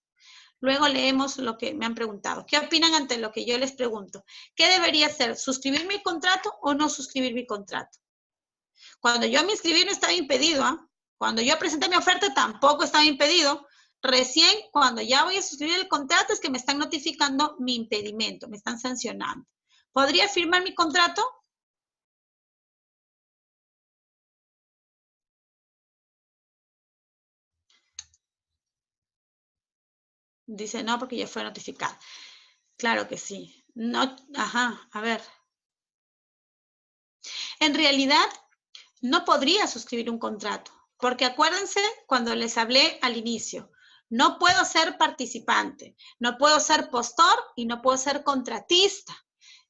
Luego leemos lo que me han preguntado. ¿Qué opinan ante lo que yo les pregunto? ¿Qué debería hacer? ¿Suscribir mi contrato o no suscribir mi contrato? Cuando yo me inscribí no estaba impedido. ¿eh? Cuando yo presenté mi oferta tampoco estaba impedido. Recién cuando ya voy a suscribir el contrato es que me están notificando mi impedimento, me están sancionando. ¿Podría firmar mi contrato? Dice no, porque ya fue notificada. Claro que sí. No, ajá, a ver. En realidad, no podría suscribir un contrato, porque acuérdense cuando les hablé al inicio, no puedo ser participante, no puedo ser postor y no puedo ser contratista.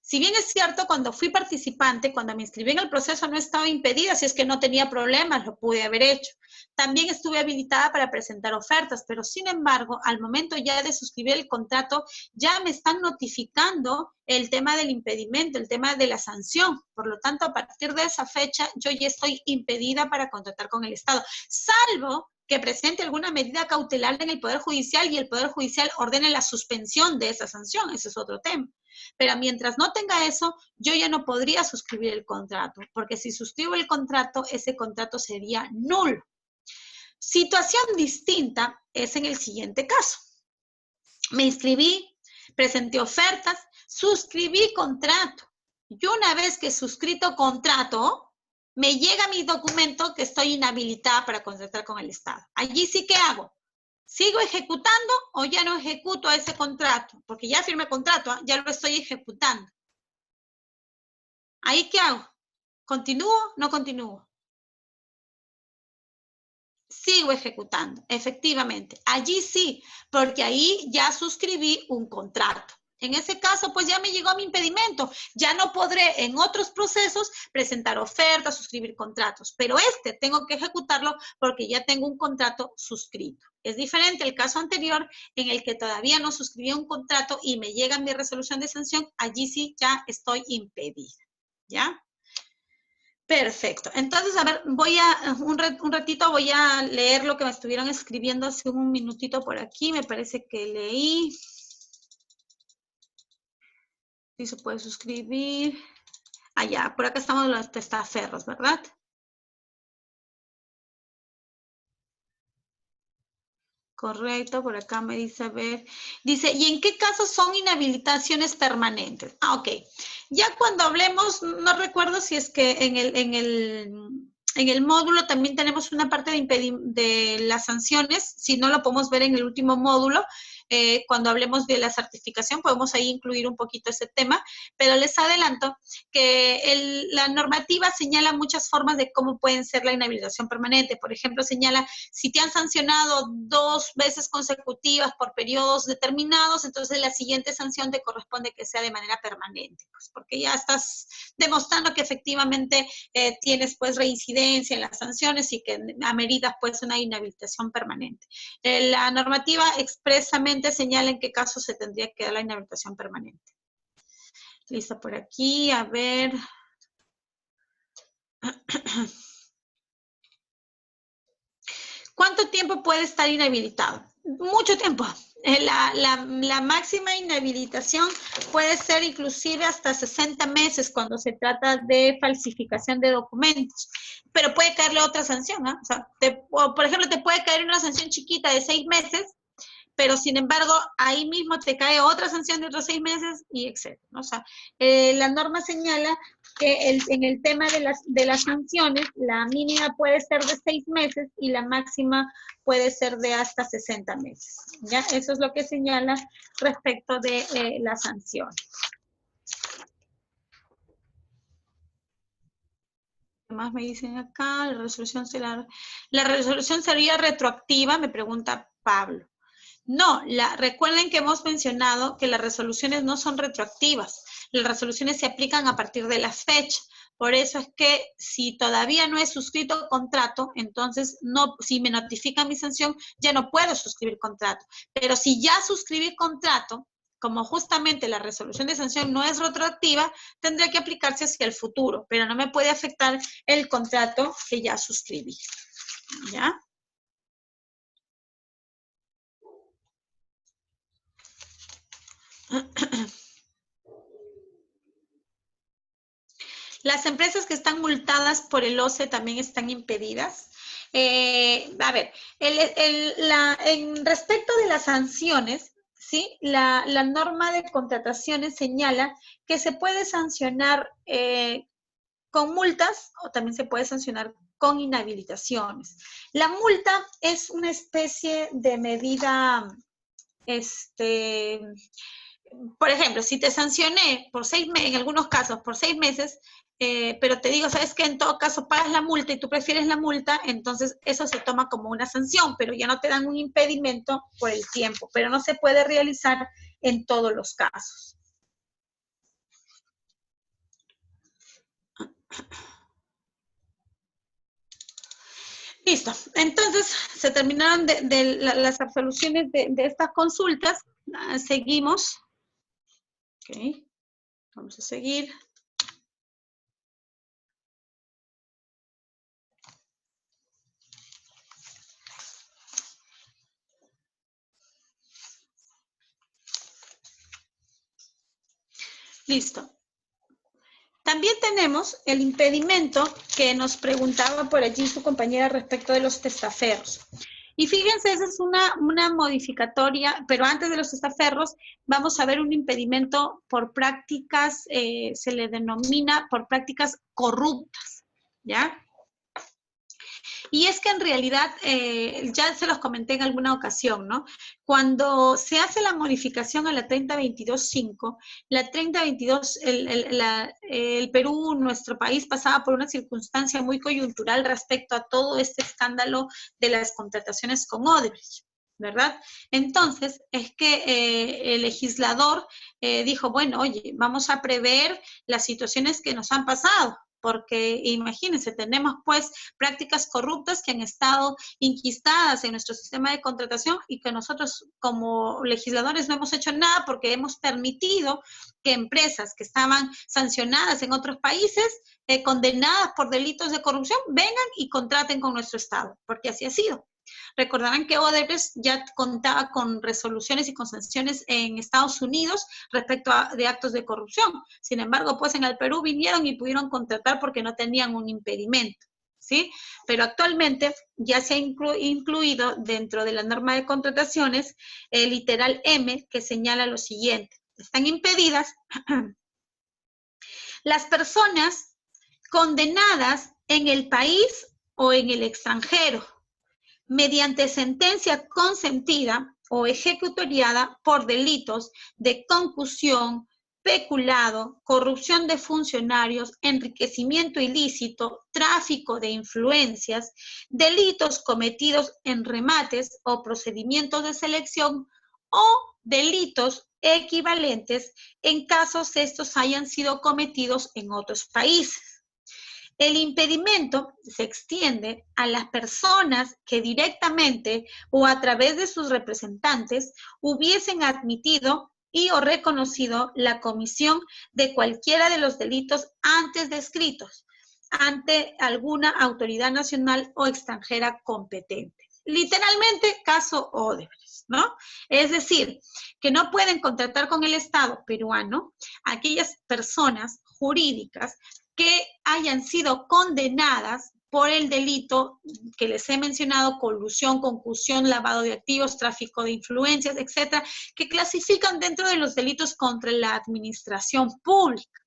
Si bien es cierto, cuando fui participante, cuando me inscribí en el proceso no estaba impedida, si es que no tenía problemas, lo pude haber hecho. También estuve habilitada para presentar ofertas, pero sin embargo, al momento ya de suscribir el contrato, ya me están notificando el tema del impedimento, el tema de la sanción. Por lo tanto, a partir de esa fecha, yo ya estoy impedida para contratar con el Estado, salvo que presente alguna medida cautelar en el Poder Judicial y el Poder Judicial ordene la suspensión de esa sanción. Ese es otro tema. Pero mientras no tenga eso, yo ya no podría suscribir el contrato, porque si suscribo el contrato, ese contrato sería nulo. Situación distinta es en el siguiente caso. Me inscribí, presenté ofertas, suscribí contrato. Y una vez que he suscrito contrato, me llega mi documento que estoy inhabilitada para contratar con el Estado. Allí sí que hago. ¿Sigo ejecutando o ya no ejecuto ese contrato? Porque ya firmé contrato, ¿eh? Ya lo estoy ejecutando. ¿Ahí qué hago? ¿Continúo? ¿No continúo? Sigo ejecutando, efectivamente. Allí sí, porque ahí ya suscribí un contrato. En ese caso, pues ya me llegó mi impedimento. Ya no podré en otros procesos presentar ofertas, suscribir contratos, pero este tengo que ejecutarlo porque ya tengo un contrato suscrito. Es diferente el caso anterior en el que todavía no suscribí un contrato y me llega mi resolución de sanción. Allí sí ya estoy impedida. ¿Ya? Perfecto. Entonces, a ver, voy a, un ratito voy a leer lo que me estuvieron escribiendo hace un minutito por aquí. Me parece que leí. Sí se puede suscribir. Allá, por acá estamos los testaferros, ¿verdad? Correcto, por acá me dice, a ver, dice, ¿y en qué casos son inhabilitaciones permanentes? Ah, ok. Ya cuando hablemos, no recuerdo si es que en el módulo también tenemos una parte de las sanciones, si no lo podemos ver en el último módulo, cuando hablemos de la certificación, podemos ahí incluir un poquito ese tema, pero les adelanto que la normativa señala muchas formas de cómo pueden ser la inhabilitación permanente. Por ejemplo, señala si te han sancionado 2 veces consecutivas por periodos determinados, entonces la siguiente sanción te corresponde que sea de manera permanente, pues porque ya estás demostrando que efectivamente tienes pues reincidencia en las sanciones y que ameritas pues una inhabilitación permanente. La normativa expresamente señala en qué caso se tendría que dar la inhabilitación permanente. Listo por aquí, a ver. ¿Cuánto tiempo puede estar inhabilitado? Mucho tiempo. La máxima inhabilitación puede ser inclusive hasta 60 meses cuando se trata de falsificación de documentos, pero puede caerle otra sanción, ¿eh? O sea, por ejemplo, te puede caer una sanción chiquita de 6 meses, pero sin embargo, ahí mismo te cae otra sanción de otros 6 meses y etcétera, ¿no? O sea, la norma señala que en el tema de las sanciones, la mínima puede ser de 6 meses y la máxima puede ser de hasta 60 meses, ¿ya? Eso es lo que señala respecto de la sanción. ¿Qué más me dicen acá? La resolución sería retroactiva, me pregunta Pablo. No, recuerden que hemos mencionado que las resoluciones no son retroactivas. Las resoluciones se aplican a partir de la fecha. Por eso es que si todavía no he suscrito contrato, entonces no, si me notifican mi sanción, ya no puedo suscribir contrato. Pero si ya suscribí contrato, como justamente la resolución de sanción no es retroactiva, tendría que aplicarse hacia el futuro, pero no me puede afectar el contrato que ya suscribí. ¿Ya? Las empresas que están multadas por el OCE también están impedidas. A ver, en respecto de las sanciones, ¿sí? La norma de contrataciones señala que se puede sancionar con multas o también se puede sancionar con inhabilitaciones. La multa es una especie de medida, por ejemplo, si te sancioné por 6 meses, en algunos casos por 6 meses, pero te digo, ¿sabes qué? En todo caso pagas la multa y tú prefieres la multa, entonces eso se toma como una sanción, pero ya no te dan un impedimento por el tiempo, pero no se puede realizar en todos los casos. Listo. Entonces, se terminaron las absoluciones de estas consultas. Seguimos. Ok. Vamos a seguir. Listo. También tenemos el impedimento que nos preguntaba por allí su compañera respecto de los testaferros. Y fíjense, esa es una modificatoria, pero antes de los testaferros vamos a ver un impedimento por prácticas, se le denomina por prácticas corruptas, ¿ya? Y es que en realidad, ya se los comenté en alguna ocasión, ¿no? Cuando se hace la modificación a la 3022.5, la 3022, el Perú, nuestro país, pasaba por una circunstancia muy coyuntural respecto a todo este escándalo de las contrataciones con Odebrecht, ¿verdad? Entonces, es que el legislador dijo, bueno, oye, vamos a prever las situaciones que nos han pasado, porque imagínense, tenemos pues prácticas corruptas que han estado inquistadas en nuestro sistema de contratación y que nosotros como legisladores no hemos hecho nada porque hemos permitido que empresas que estaban sancionadas en otros países, condenadas por delitos de corrupción, vengan y contraten con nuestro Estado, porque así ha sido. Recordarán que Odebrecht ya contaba con resoluciones y con sanciones en Estados Unidos respecto de actos de corrupción. Sin embargo, pues en el Perú vinieron y pudieron contratar porque no tenían un impedimento, ¿sí? Pero actualmente ya se ha incluido dentro de la norma de contrataciones el literal M que señala lo siguiente. Están impedidas las personas condenadas en el país o en el extranjero mediante sentencia consentida o ejecutoriada por delitos de concusión, peculado, corrupción de funcionarios, enriquecimiento ilícito, tráfico de influencias, delitos cometidos en remates o procedimientos de selección o delitos equivalentes en casos estos hayan sido cometidos en otros países. El impedimento se extiende a las personas que directamente o a través de sus representantes hubiesen admitido y o reconocido la comisión de cualquiera de los delitos antes descritos ante alguna autoridad nacional o extranjera competente. Literalmente, caso Odebrecht, ¿no? Es decir, que no pueden contratar con el Estado peruano aquellas personas jurídicas que hayan sido condenadas por el delito que les he mencionado, colusión, concusión, lavado de activos, tráfico de influencias, etcétera, que clasifican dentro de los delitos contra la administración pública.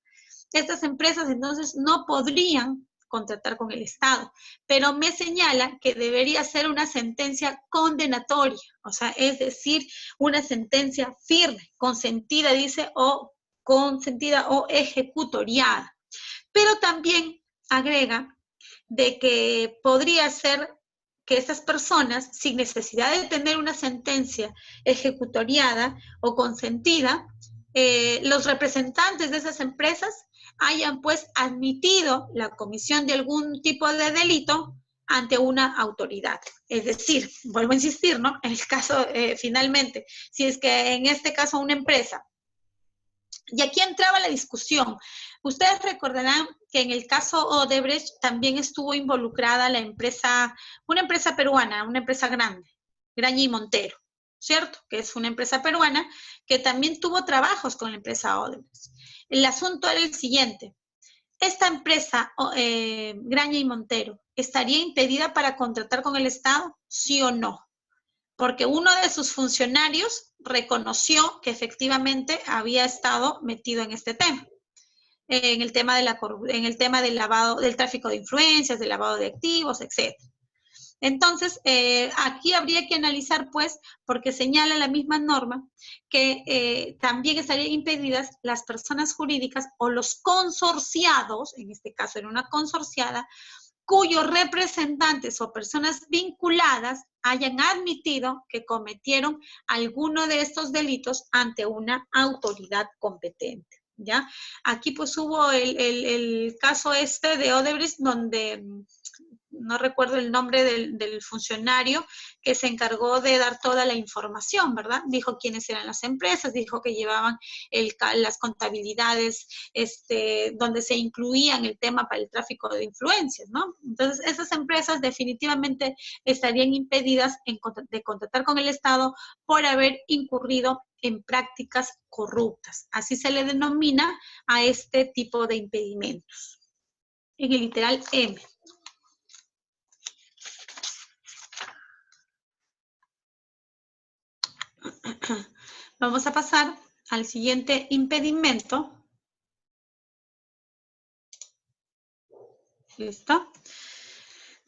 Estas empresas entonces no podrían contratar con el Estado, pero me señala que debería ser una sentencia condenatoria, o sea, es decir, una sentencia firme, consentida, dice, o consentida o ejecutoriada. Pero también agrega de que podría ser que estas personas, sin necesidad de tener una sentencia ejecutoriada o consentida, los representantes de esas empresas hayan pues admitido la comisión de algún tipo de delito ante una autoridad. Es decir, vuelvo a insistir, ¿no? En el caso, finalmente, si es que en este caso una empresa, y aquí entraba la discusión. Ustedes recordarán que en el caso Odebrecht también estuvo involucrada la empresa, una empresa peruana, una empresa grande, Graña y Montero, ¿cierto? Que es una empresa peruana que también tuvo trabajos con la empresa Odebrecht. El asunto era el siguiente. Esta empresa, Graña y Montero, ¿estaría impedida para contratar con el Estado? ¿Sí o no? Porque uno de sus funcionarios reconoció que efectivamente había estado metido en este tema, en el tema del lavado, del tráfico de influencias, del lavado de activos, etc. Entonces, aquí habría que analizar, pues, porque señala la misma norma, que también estarían impedidas las personas jurídicas o los consorciados, en este caso era una consorciada, cuyos representantes o personas vinculadas hayan admitido que cometieron alguno de estos delitos ante una autoridad competente, ¿ya? Aquí pues hubo el caso de Odebrecht, donde no recuerdo el nombre del funcionario que se encargó de dar toda la información, ¿verdad? Dijo quiénes eran las empresas, dijo que llevaban las contabilidades donde se incluían el tema para el tráfico de influencias, ¿no? Entonces, esas empresas definitivamente estarían impedidas de contratar con el Estado por haber incurrido en prácticas corruptas. Así se le denomina a este tipo de impedimentos. En el literal M. Vamos a pasar al siguiente impedimento. ¿Listo?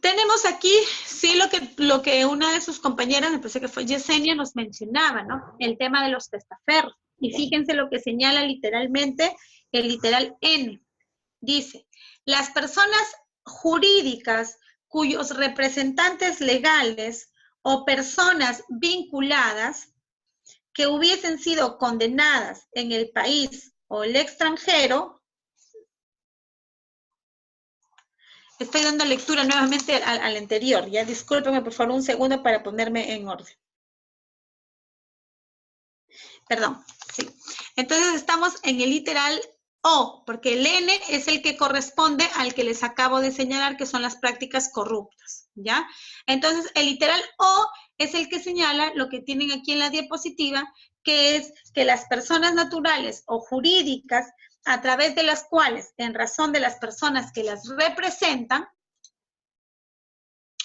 Tenemos aquí, sí, lo que una de sus compañeras, me parece que fue Yesenia, nos mencionaba, ¿no? El tema de los testaferros. Y fíjense lo que señala literalmente el literal N. Dice, las personas jurídicas cuyos representantes legales o personas vinculadas que hubiesen sido condenadas en el país o el extranjero. Estoy dando lectura nuevamente al anterior, ya discúlpenme por favor un segundo para ponerme en orden. Perdón, sí. Entonces estamos en el literal O, porque el N es el que corresponde al que les acabo de señalar, que son las prácticas corruptas, ¿ya? Entonces el literal O es el que señala lo que tienen aquí en la diapositiva, que es que las personas naturales o jurídicas a través de las cuales, en razón de las personas que las representan,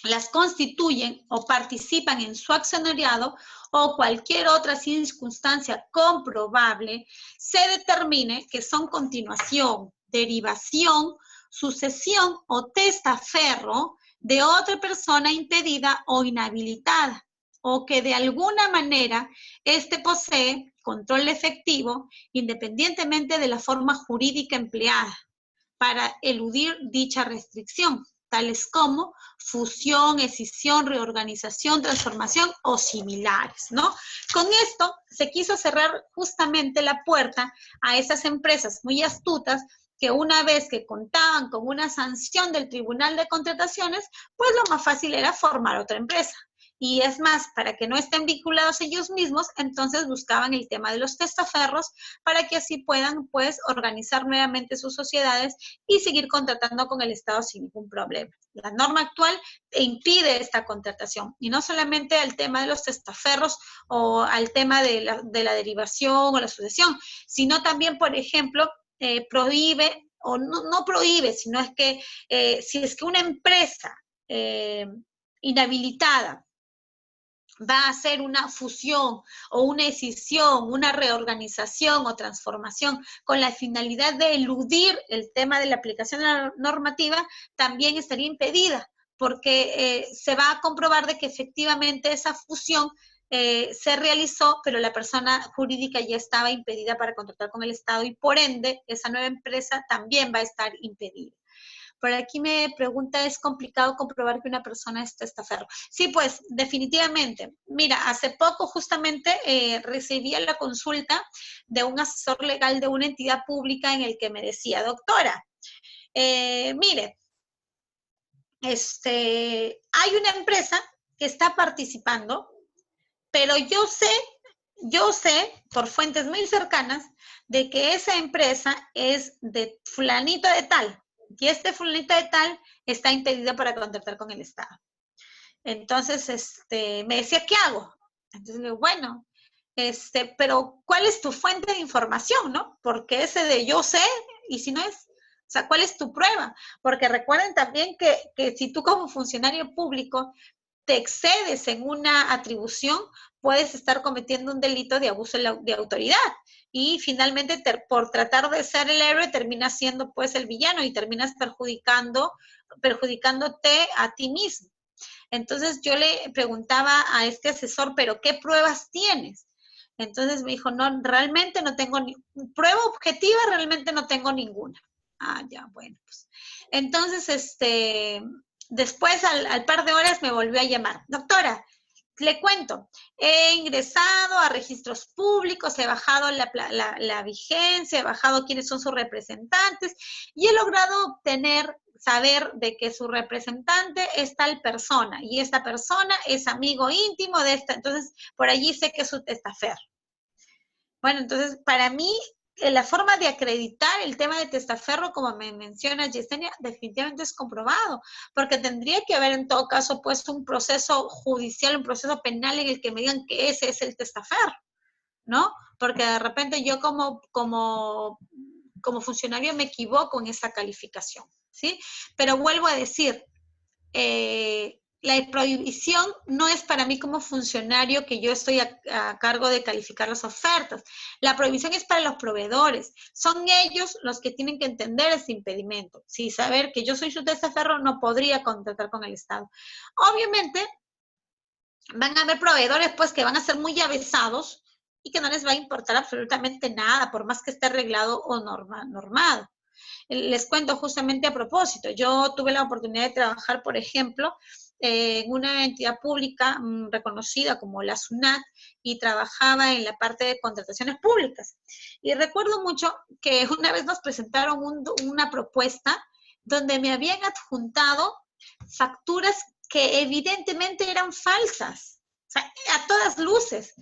las constituyen o participan en su accionariado o cualquier otra circunstancia comprobable, se determine que son continuación, derivación, sucesión o testaferro de otra persona impedida o inhabilitada, o que de alguna manera éste posee control efectivo independientemente de la forma jurídica empleada para eludir dicha restricción, tales como fusión, escisión, reorganización, transformación o similares, ¿no? Con esto se quiso cerrar justamente la puerta a esas empresas muy astutas que una vez que contaban con una sanción del Tribunal de Contrataciones, pues lo más fácil era formar otra empresa. Y es más, para que no estén vinculados ellos mismos, entonces buscaban el tema de los testaferros para que así puedan, pues, organizar nuevamente sus sociedades y seguir contratando con el Estado sin ningún problema. La norma actual impide esta contratación, y no solamente al tema de los testaferros o al tema de la derivación o la sucesión, sino también, por ejemplo, prohíbe, o no prohíbe, sino es que si es que una empresa inhabilitada va a hacer una fusión o una escisión, una reorganización o transformación con la finalidad de eludir el tema de la aplicación de la normativa, también estaría impedida, porque se va a comprobar de que efectivamente esa fusión se realizó, pero la persona jurídica ya estaba impedida para contratar con el Estado y por ende esa nueva empresa también va a estar impedida. Por aquí me pregunta, ¿es complicado comprobar que una persona es testaferro? Sí, pues definitivamente. Mira, hace poco justamente recibí la consulta de un asesor legal de una entidad pública en el que me decía, doctora, mire, hay una empresa que está participando, pero yo sé por fuentes muy cercanas de que esa empresa es de fulanito de tal, y este fulanito de tal está impedida para contratar con el Estado. Entonces, me decía, ¿qué hago? Entonces le digo, bueno, pero ¿cuál es tu fuente de información, no? Porque ese de yo sé, y si no es, o sea, ¿cuál es tu prueba? Porque recuerden también que si tú como funcionario público te excedes en una atribución, puedes estar cometiendo un delito de abuso de autoridad. Y finalmente, por tratar de ser el héroe, terminas siendo pues el villano y terminas perjudicándote a ti mismo. Entonces yo le preguntaba a este asesor, ¿pero qué pruebas tienes? Entonces me dijo, no, realmente no tengo prueba objetiva, realmente no tengo ninguna. Ah, ya, bueno, pues. Entonces, después al par de horas me volvió a llamar. Doctora, le cuento, he ingresado a registros públicos, he bajado la vigencia, he bajado quiénes son sus representantes y he logrado saber de que su representante es tal persona y esta persona es amigo íntimo de esta, entonces por allí sé que es su testaferro. Bueno, entonces para mí la forma de acreditar el tema de testaferro, como me menciona Yesenia, definitivamente es comprobado, porque tendría que haber en todo caso pues un proceso judicial, un proceso penal en el que me digan que ese es el testaferro, ¿no? Porque de repente yo como funcionario me equivoco en esa calificación, ¿sí? Pero vuelvo a decir, la prohibición no es para mí como funcionario que yo estoy a cargo de calificar las ofertas. La prohibición es para los proveedores. Son ellos los que tienen que entender ese impedimento. Si saber que yo soy su testaferro, no podría contratar con el Estado. Obviamente, van a haber proveedores pues que van a ser muy avesados y que no les va a importar absolutamente nada, por más que esté arreglado o normado. Les cuento justamente a propósito, yo tuve la oportunidad de trabajar, por ejemplo, en una entidad pública reconocida como la SUNAT y trabajaba en la parte de contrataciones públicas. Y recuerdo mucho que una vez nos presentaron una propuesta donde me habían adjuntado facturas que evidentemente eran falsas, o sea, a todas luces.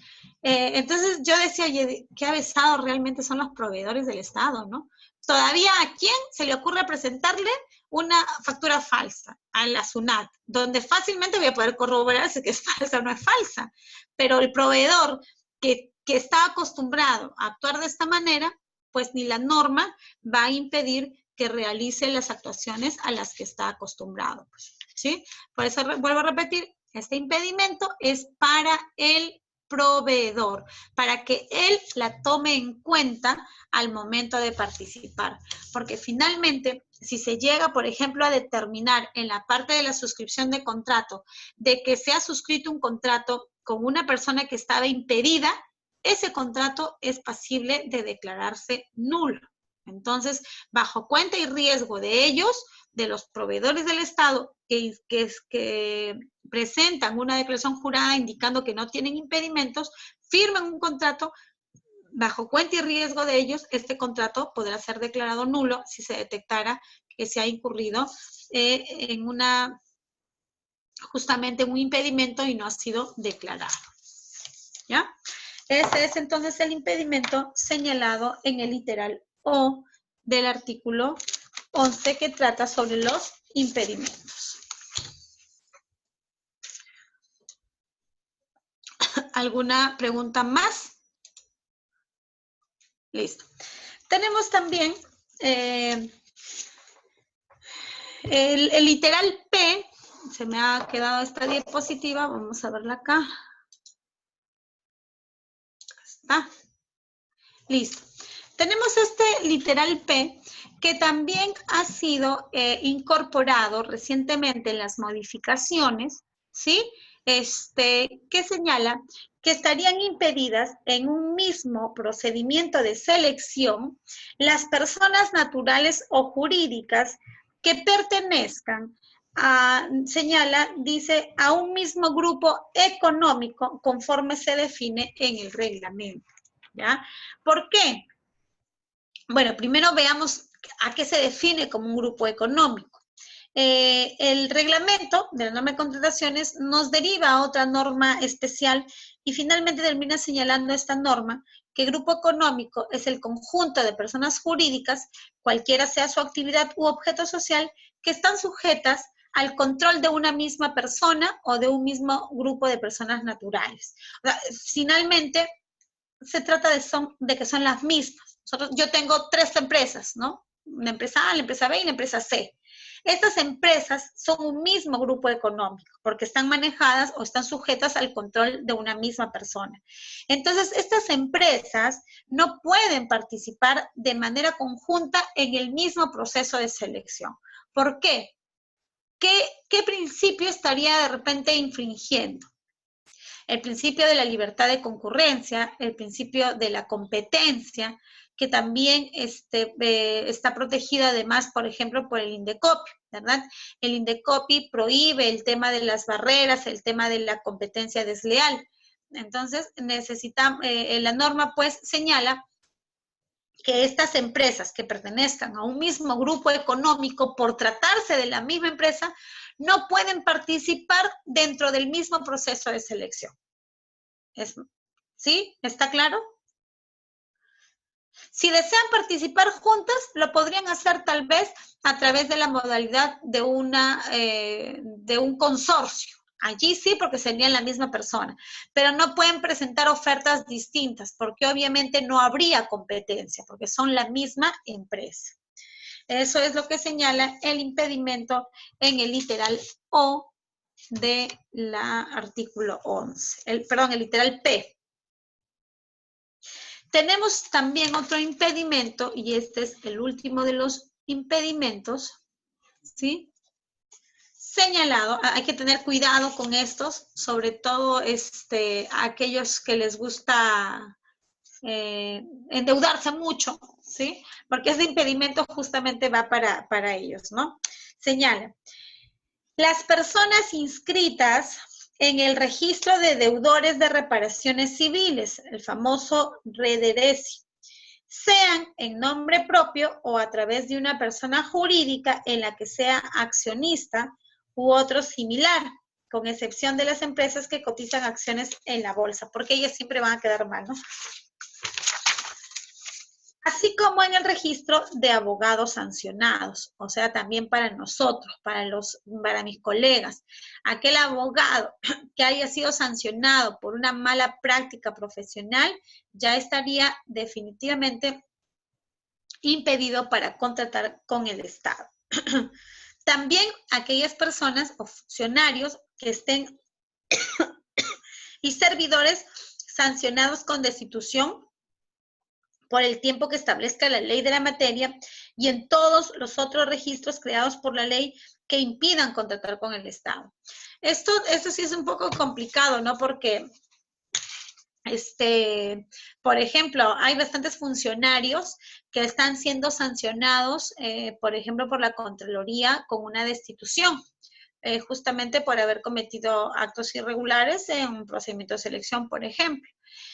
Entonces yo decía, oye, qué avesados realmente son los proveedores del Estado, ¿no? Todavía a quién se le ocurre presentarle una factura falsa a la SUNAT, donde fácilmente voy a poder corroborar si es falsa o no es falsa. Pero el proveedor que está acostumbrado a actuar de esta manera, pues ni la norma va a impedir que realice las actuaciones a las que está acostumbrado. ¿Sí? Por eso vuelvo a repetir, este impedimento es para el proveedor, para que él la tome en cuenta al momento de participar. Porque finalmente, si se llega, por ejemplo, a determinar en la parte de la suscripción de contrato, de que se ha suscrito un contrato con una persona que estaba impedida, ese contrato es pasible de declararse nulo. Entonces, bajo cuenta y riesgo de ellos, de los proveedores del Estado que presentan una declaración jurada indicando que no tienen impedimentos, firman un contrato, bajo cuenta y riesgo de ellos, este contrato podrá ser declarado nulo si se detectara que se ha incurrido en una justamente un impedimento y no ha sido declarado. ¿Ya? Ese es entonces el impedimento señalado en el literal O del artículo 11 que trata sobre los impedimentos. ¿Alguna pregunta más? Listo. Tenemos también el literal P. Se me ha quedado esta diapositiva. Vamos a verla acá. Está. Listo. Tenemos este literal P que también ha sido incorporado recientemente en las modificaciones, ¿sí? Que señala que estarían impedidas en un mismo procedimiento de selección las personas naturales o jurídicas que pertenezcan dice, a un mismo grupo económico conforme se define en el reglamento, ¿ya? ¿Por qué? Bueno, primero veamos a qué se define como un grupo económico. El reglamento de la norma de contrataciones nos deriva a otra norma especial y finalmente termina señalando esta norma que grupo económico es el conjunto de personas jurídicas, cualquiera sea su actividad u objeto social, que están sujetas al control de una misma persona o de un mismo grupo de personas naturales. O sea, finalmente, se trata de que son las mismas. Yo tengo 3 empresas, ¿no? La empresa A, la empresa B y la empresa C. Estas empresas son un mismo grupo económico porque están manejadas o están sujetas al control de una misma persona. Entonces, estas empresas no pueden participar de manera conjunta en el mismo proceso de selección. ¿Por qué? ¿Qué principio estaría de repente infringiendo? El principio de la libertad de concurrencia, el principio de la competencia, que también está protegido además, por ejemplo, por el INDECOPI, ¿verdad? El INDECOPI prohíbe el tema de las barreras, el tema de la competencia desleal. Entonces, la norma pues señala que estas empresas que pertenezcan a un mismo grupo económico, por tratarse de la misma empresa, no pueden participar dentro del mismo proceso de selección. ¿Sí? ¿Está claro? Si desean participar juntas, lo podrían hacer tal vez a través de la modalidad de un consorcio. Allí sí, porque serían la misma persona, pero no pueden presentar ofertas distintas, porque obviamente no habría competencia, porque son la misma empresa. Eso es lo que señala el impedimento en el literal O del artículo 11. El literal P. Tenemos también otro impedimento, y este es el último de los impedimentos, ¿sí? Señalado, hay que tener cuidado con estos, sobre todo aquellos que les gusta endeudarse mucho, ¿sí? Porque ese impedimento justamente va para ellos, ¿no? Señala, las personas inscritas en el registro de deudores de reparaciones civiles, el famoso REDERECI, sean en nombre propio o a través de una persona jurídica en la que sea accionista u otro similar, con excepción de las empresas que cotizan acciones en la bolsa, porque ellas siempre van a quedar mal, ¿no? Así como en el registro de abogados sancionados, o sea, también para nosotros, para mis colegas, aquel abogado que haya sido sancionado por una mala práctica profesional ya estaría definitivamente impedido para contratar con el Estado. También aquellas personas o funcionarios que estén y servidores sancionados con destitución por el tiempo que establezca la ley de la materia y en todos los otros registros creados por la ley que impidan contratar con el Estado. Esto sí es un poco complicado, ¿no? Porque, por ejemplo, hay bastantes funcionarios que están siendo sancionados, por ejemplo, por la Contraloría con una destitución. justamente por haber cometido actos irregulares en un procedimiento de selección, por ejemplo.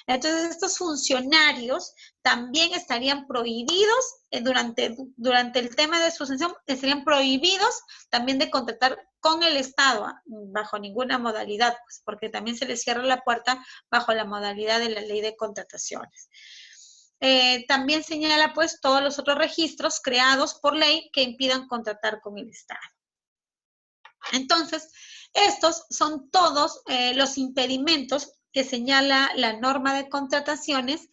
Entonces, estos funcionarios también estarían prohibidos durante el tema de suspensión, estarían prohibidos también de contratar con el Estado, bajo ninguna modalidad, pues, porque también se les cierra la puerta bajo la modalidad de la ley de contrataciones. También señala, pues, todos los otros registros creados por ley que impidan contratar con el Estado. Entonces, estos son todos los impedimentos que señala la norma de contrataciones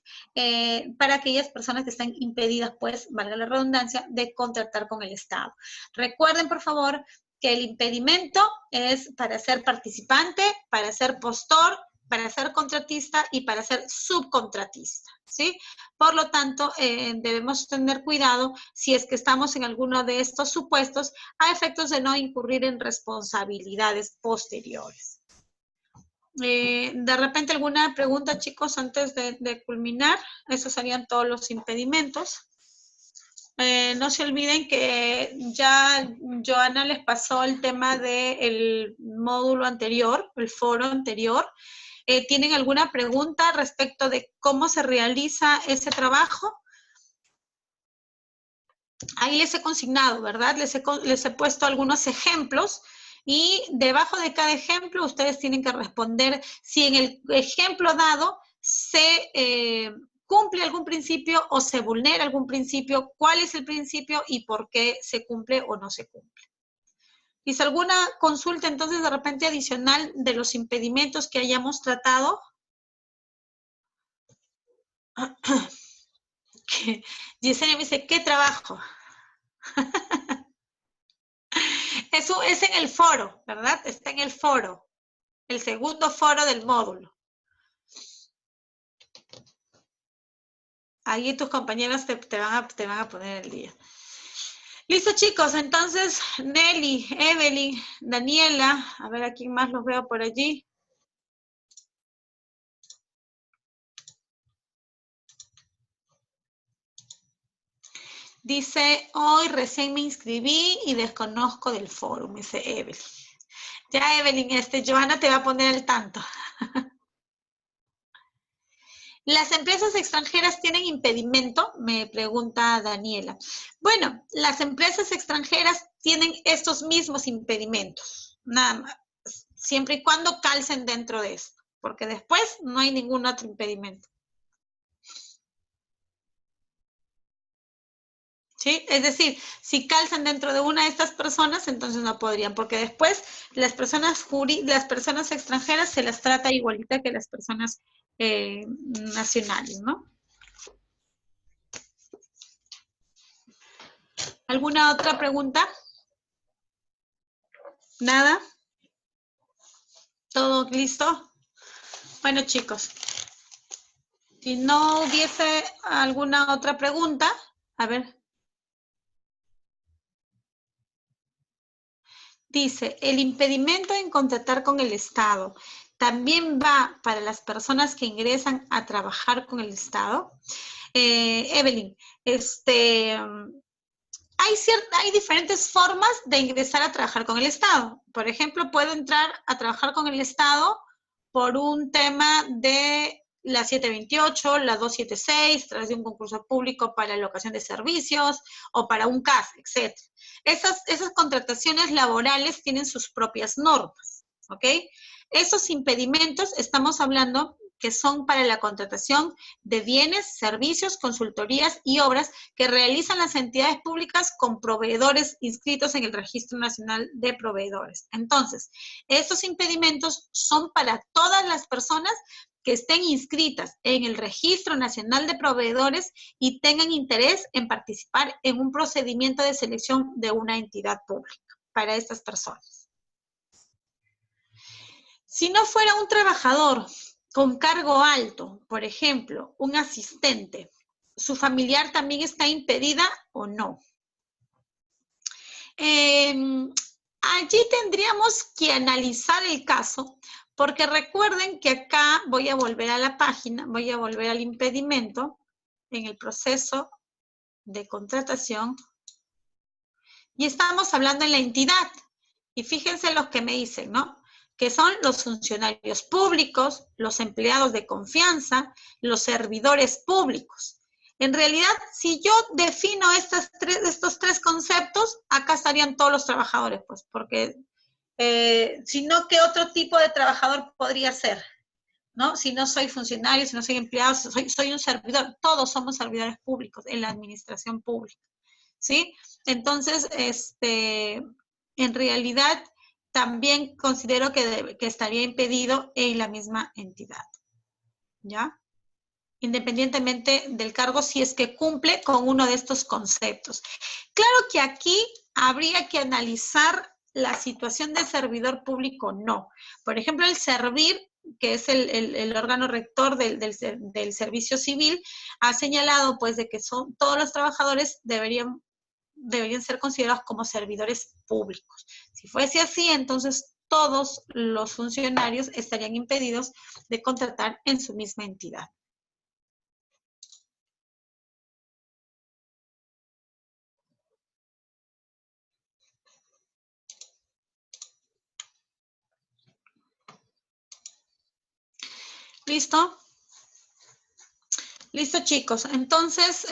para aquellas personas que están impedidas, pues, valga la redundancia, de contratar con el Estado. Recuerden, por favor, que el impedimento es para ser participante, para ser postor, para ser contratista y para ser subcontratista, ¿sí? Por lo tanto, debemos tener cuidado si es que estamos en alguno de estos supuestos a efectos de no incurrir en responsabilidades posteriores. De repente, ¿alguna pregunta, chicos, antes de culminar? Esos serían todos los impedimentos. No se olviden que ya Joana les pasó el tema del módulo anterior, el foro anterior. ¿Tienen alguna pregunta respecto de cómo se realiza ese trabajo? Ahí les he consignado, ¿verdad? Les he puesto algunos ejemplos y debajo de cada ejemplo ustedes tienen que responder si en el ejemplo dado se cumple algún principio o se vulnera algún principio, cuál es el principio y por qué se cumple o no se cumple. ¿Hizo alguna consulta entonces de repente adicional de los impedimentos que hayamos tratado? Yesenia me dice, ¿qué trabajo? Eso es en el foro, ¿verdad? Está en el foro, el segundo foro del módulo. Ahí tus compañeras te van a poner el día. Listo, chicos, entonces Nelly, Evelyn, Daniela, a ver a quién más los veo por allí. Dice, hoy recién me inscribí y desconozco del foro, dice Evelyn. Ya, Evelyn, Joana te va a poner al tanto. ¿Las empresas extranjeras tienen impedimento? Me pregunta Daniela. Bueno, las empresas extranjeras tienen estos mismos impedimentos, nada más, siempre y cuando calcen dentro de esto, porque después no hay ningún otro impedimento. ¿Sí? Es decir, si calzan dentro de una de estas personas, entonces no podrían, porque después las personas extranjeras se las trata igualita que las personas nacionales, ¿no? ¿Alguna otra pregunta? ¿Nada? ¿Todo listo? Bueno, chicos, si no hubiese alguna otra pregunta, a ver. Dice, el impedimento en contratar con el Estado también va para las personas que ingresan a trabajar con el Estado. Evelyn, hay diferentes formas de ingresar a trabajar con el Estado. Por ejemplo, puedo entrar a trabajar con el Estado por un tema de la 728, la 276, a través de un concurso público para alocación de servicios o para un CAS, etc. Esas contrataciones laborales tienen sus propias normas, ¿ok? Esos impedimentos estamos hablando que son para la contratación de bienes, servicios, consultorías y obras que realizan las entidades públicas con proveedores inscritos en el Registro Nacional de Proveedores. Entonces, estos impedimentos son para todas las personas que estén inscritas en el Registro Nacional de Proveedores y tengan interés en participar en un procedimiento de selección de una entidad pública para estas personas. Si no fuera un trabajador con cargo alto, por ejemplo, un asistente, ¿su familiar también está impedida o no? Allí tendríamos que analizar el caso, porque recuerden que acá voy a volver a la página, voy a volver al impedimento en el proceso de contratación y estamos hablando en la entidad. Y fíjense los que me dicen, ¿no? Que son los funcionarios públicos, los empleados de confianza, los servidores públicos. En realidad, si yo defino estos tres conceptos, acá estarían todos los trabajadores, pues, porque si no, ¿qué otro tipo de trabajador podría ser? ¿No? Si no soy funcionario, si no soy empleado, soy un servidor, todos somos servidores públicos en la administración pública, ¿sí? Entonces, en realidad, también considero que estaría impedido en la misma entidad, ¿ya? Independientemente del cargo, si es que cumple con uno de estos conceptos. Claro que aquí habría que analizar la situación de servidor público, no. Por ejemplo, el servir, que es el órgano rector del servicio civil, ha señalado pues de que todos los trabajadores deberían ser considerados como servidores públicos. Si fuese así, entonces todos los funcionarios estarían impedidos de contratar en su misma entidad. ¿Listo? Listo, chicos. Entonces,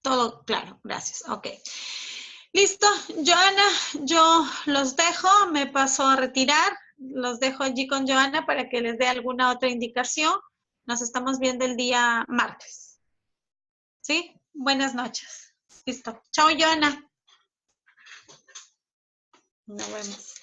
todo claro. Gracias. Ok. Listo, Joana, yo los dejo, me paso a retirar. Los dejo allí con Joana para que les dé alguna otra indicación. Nos estamos viendo el día martes. ¿Sí? Buenas noches. Listo. Chao, Joana. Nos vemos.